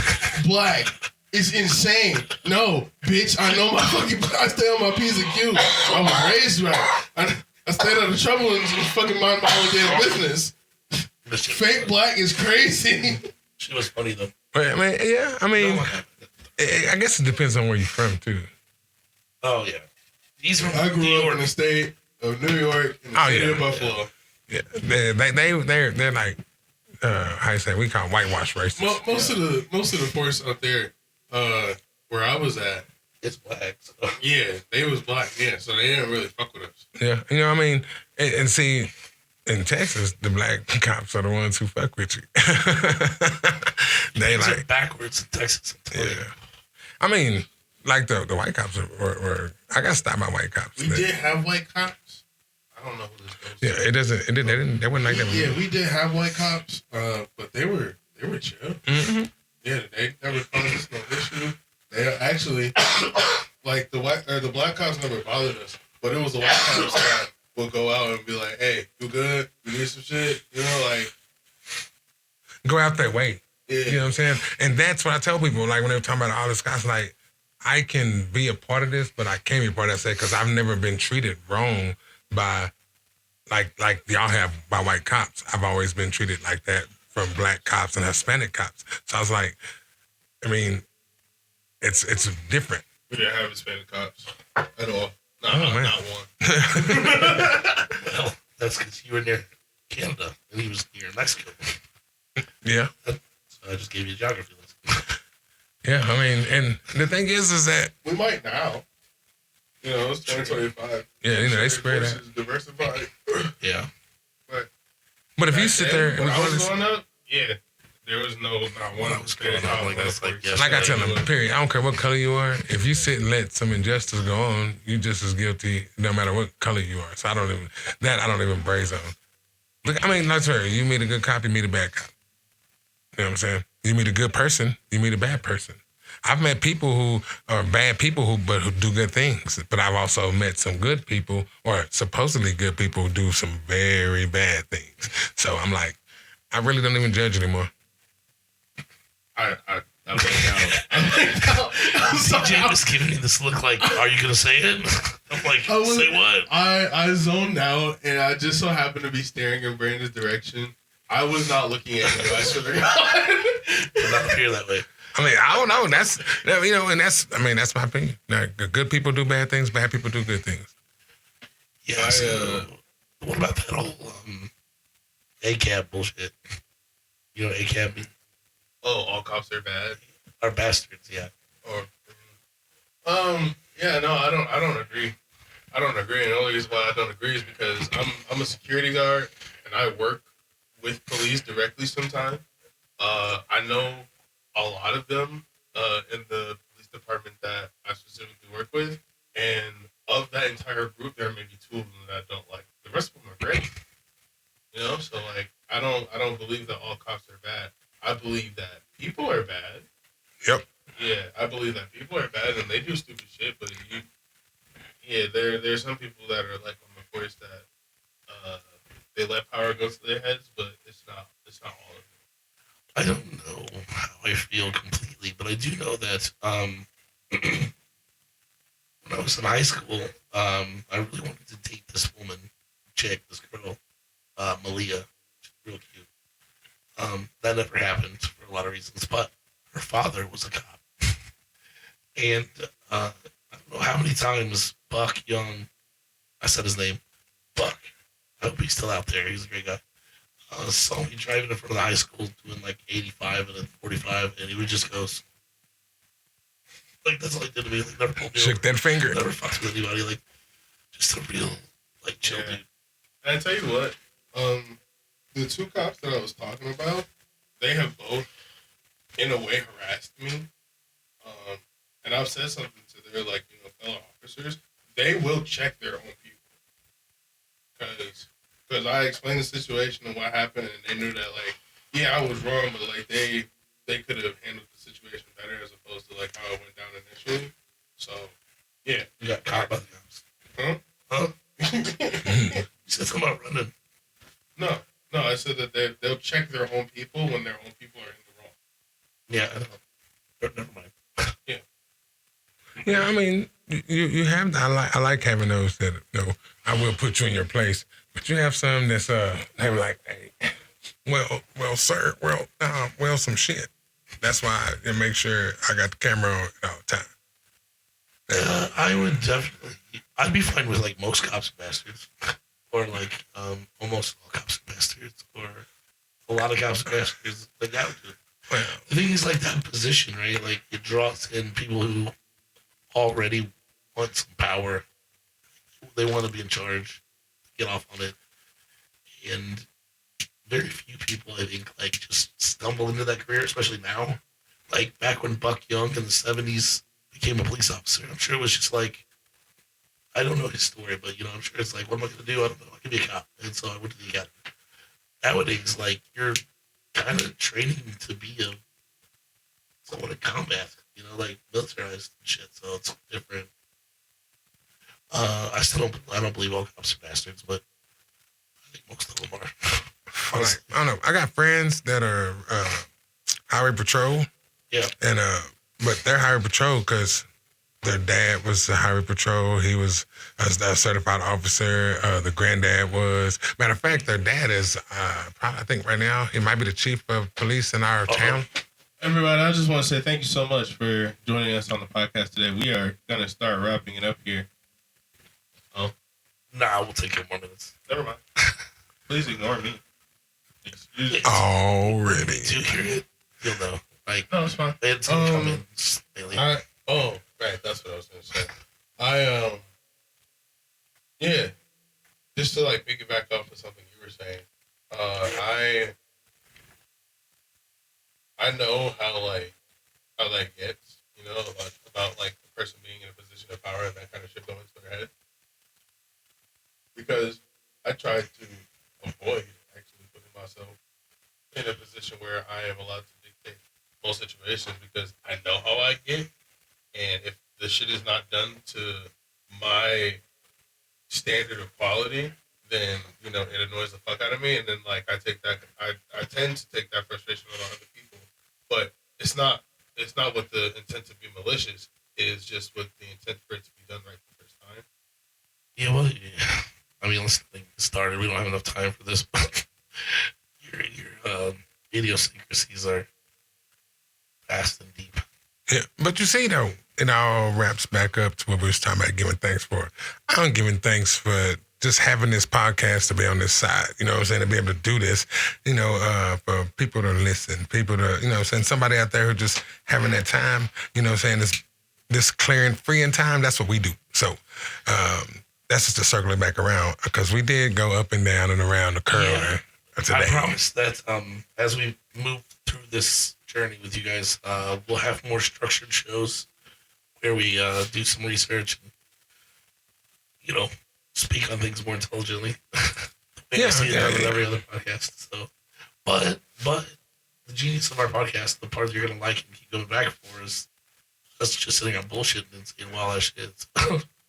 black is insane. No, bitch, I know my fucking. I stay on my P's and Q's. I was raised right. I stayed out of trouble and just fucking mind my own damn business. This shit- Fake black is crazy. She was funny though. But I mean, yeah. I mean, No one happened. I guess it depends on where you're from too. Oh yeah. These are I New grew up York. in the state of New York, in the Oh, city yeah. of Buffalo. Yeah, they're like how you say, we call whitewash racists. Most of the force out there, where I was at, It's black. So. yeah, they was black. Yeah, so they didn't really fuck with us. Yeah, you know what I mean? And see, in Texas, the black cops are the ones who fuck with you. They Things are like, backwards in Texas. I'm telling you. yeah. I mean, like the white cops were I got stopped by white cops. We did have white cops. I don't know who this goes. Yeah, it doesn't. They wasn't like that. Yeah, we did have white cops, but they were chill. Mm-hmm. Yeah, they never caused us no issue. They actually like the black cops never bothered us, but it was the white cops that would go out and be like, "Hey, you good? You need some shit?" You know, like Go out that way. yeah, You know what I'm saying? And that's what I tell people. Like when they're talking about all this guys, like I can be a part of this, but I can't be a part of that because I've never been treated wrong by like y'all have by white cops. I've always been treated like that from black cops and Hispanic cops. So I was like, I mean, it's different. We didn't have Hispanic cops at all. Man. Not one. Well, that's because you were near Canada and he was near Mexico. Yeah. So I just gave you a geography lesson. Yeah. I mean, and the thing is that we might now. You know, it's 2025. yeah, you know, they spread that. Forces diversified. Yeah. But if you sit there, when I was regardless, growing up, yeah, there was not one I was growing up, like, that's like, yeah. like I tell them, period. I don't care what color you are. If you sit and let some injustice go on, you just as guilty, no matter what color you are. So I don't even braze on. Look, I mean, that's fair. You meet a good cop, you meet a bad cop. You know what I'm saying? You meet a good person, you meet a bad person. I've met people who are bad people who do good things, but I've also met some good people or supposedly good people who do some very bad things. So I'm like, I really don't even judge anymore. I I'm sorry. CJ was giving me this look like, are you gonna say it? I'm like, say what? I zoned out, and I just so happened to be staring in Brandon's direction. I was not looking at you. I swear to God. I'm not here that way. I mean, I don't know. That's my opinion. Now, good people do bad things, bad people do good things. Yeah. So, what about that whole ACAB bullshit? You know what ACAB means? Oh, all cops are bad. Are bastards, yeah. Or, yeah, no, I don't agree. I don't agree, and the only reason why I don't agree is because I'm a security guard and I work with police directly sometimes. I know a lot of them in the police department that I specifically work with, and of that entire group, there are maybe two of them that I don't like. The rest of them are great. You know, so like I don't believe that all cops are bad. I believe that people are bad. Yep. Yeah, I believe that people are bad and they do stupid shit, but there's some people that are like on the force that they let power go to their heads, but it's not all of them. I don't know how I feel completely, but I do know that when I was in high school, I really wanted to date this this girl, Malia. She's real cute. That never happened for a lot of reasons, but her father was a cop. And I don't know how many times Buck Young, I said his name, Buck. I hope he's still out there. He's a great guy. Saw me driving in front of the high school doing like 85 and then 45, and he would just go, like, that's all he did to me. Like, never pulled me Shook over. that finger. Never fucked with anybody. Like, just a real, like, chill dude. And I tell you what, the two cops that I was talking about, they have both, in a way, harassed me. And I've said something to their, like, fellow officers. They will check their own people. Because I explained the situation and what happened, and they knew that, like, yeah, I was wrong, but, like, they could have handled the situation better as opposed to, like, how it went down initially. So, yeah. You got caught by the cops. Huh? You said something about running. No, I said that they'll check their own people when their own people are in the wrong. Yeah, I know. But never mind. Yeah, I mean, you have. I like having those that I will put you in your place, but you have some that's they were like, hey, well, sir, well, some shit. That's why I make sure I got the camera on at all the time. I would definitely. I'd be fine with like most cops and bastards, or like almost all cops and bastards, or a lot of cops and bastards. Like that would do. Well, The thing is, like that position, right? Like it draws in people who already want some power. They want to be in charge, get off on it, and very few people, I think, like just stumble into that career, especially now. Like back when Buck Young in the '70s became a police officer, I'm sure it was just like, I don't know his story, but I'm sure it's like, what am I going to do? I don't know. I can be a cop, and so I went to the academy. Nowadays, like you're kind of training to be someone in combat, like militarized and shit. So it's different. I don't believe all cops are bastards, but I think most of them are. I don't know. I got friends that are highway patrol. Yeah. And but they're highway patrol because their dad was a highway patrol. He was a certified officer. The granddad was. Matter of fact, their dad is probably, I think right now he might be the chief of police in our town. Everybody, I just want to say thank you so much for joining us on the podcast today. We are going to start wrapping it up here. Oh. Nah, we'll take 10 more minutes. Never mind. Please ignore me. Excuse me. Already. Do you hear it? You'll know. Like, No, it's fine. it's gonna come in. Daily. Right, that's what I was going to say. Yeah, just to like piggyback off of something you were saying, I know how that gets, about like the person being in a position of power and that kind of shit going to their head. Because I tried to avoid actually putting myself in a position where I am allowed to dictate most situations because I know how I get, and if the shit is not done to my standard of quality, then it annoys the fuck out of me, and then like I tend to take that frustration out on other people, but it's not with the intent to be malicious. It is just with the intent for it to be done right the first time. Yeah, well, yeah. I mean, let's get started. We don't have enough time for this, but your idiosyncrasies are vast and deep. Yeah, but you see though, it all wraps back up to what we was talking about giving thanks for. I'm giving thanks for just having this podcast to be on this side, you know what I'm saying, to be able to do this, for people to listen, people to, saying somebody out there who just having that time, saying this clearing, freeing time, that's what we do. So that's just to circle it back around because we did go up and down and around the curve today. I promise that as we move through this journey with you guys, we'll have more structured shows where we do some research and, speak on things more intelligently. I see it with every other podcast. So, but the genius of our podcast, the part that you're gonna like and keep going back for, is us just sitting on bullshit and saying wild ass shit.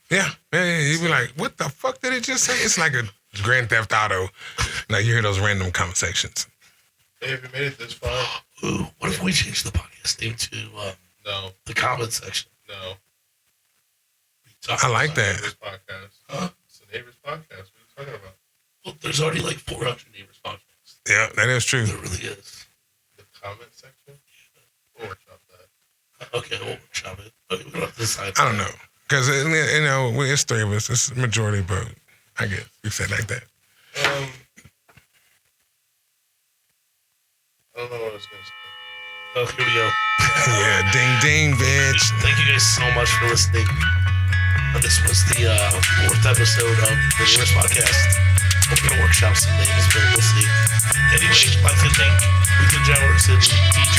Yeah. You'd be like, what the fuck did it just say? It's like a Grand Theft Auto. Like you hear those random conversations. Hey, have you made it this far? Ooh, what if we change the podcast name to No. the comment section? No. I like that. Neighbors podcast. Huh? It's a neighbors podcast. What are you talking about? Well, there's already like 400 neighbors podcasts. Yeah, that is true. There really is. The comment section? We'll workshop that. Okay, we'll workshop it. Okay, we don't have to decide. I don't know. Because, it's three of us. It's majority, but I guess we say it like that. I don't know what I was going to say. Oh, here we go. Yeah, ding, ding, bitch. Thank you guys so much for listening. This was the 4th episode of the Neighbors Podcast. We're going to workshop some names, but we'll see. Anyway, I'd like to thank Weekend Jowers and DJ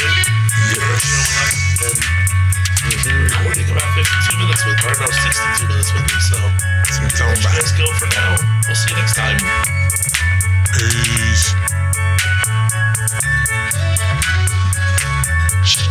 for showing up and recording about 52 minutes with, or no, 62 minutes with me. So, let you guys go for now. We'll see you next time. Peace. Shh.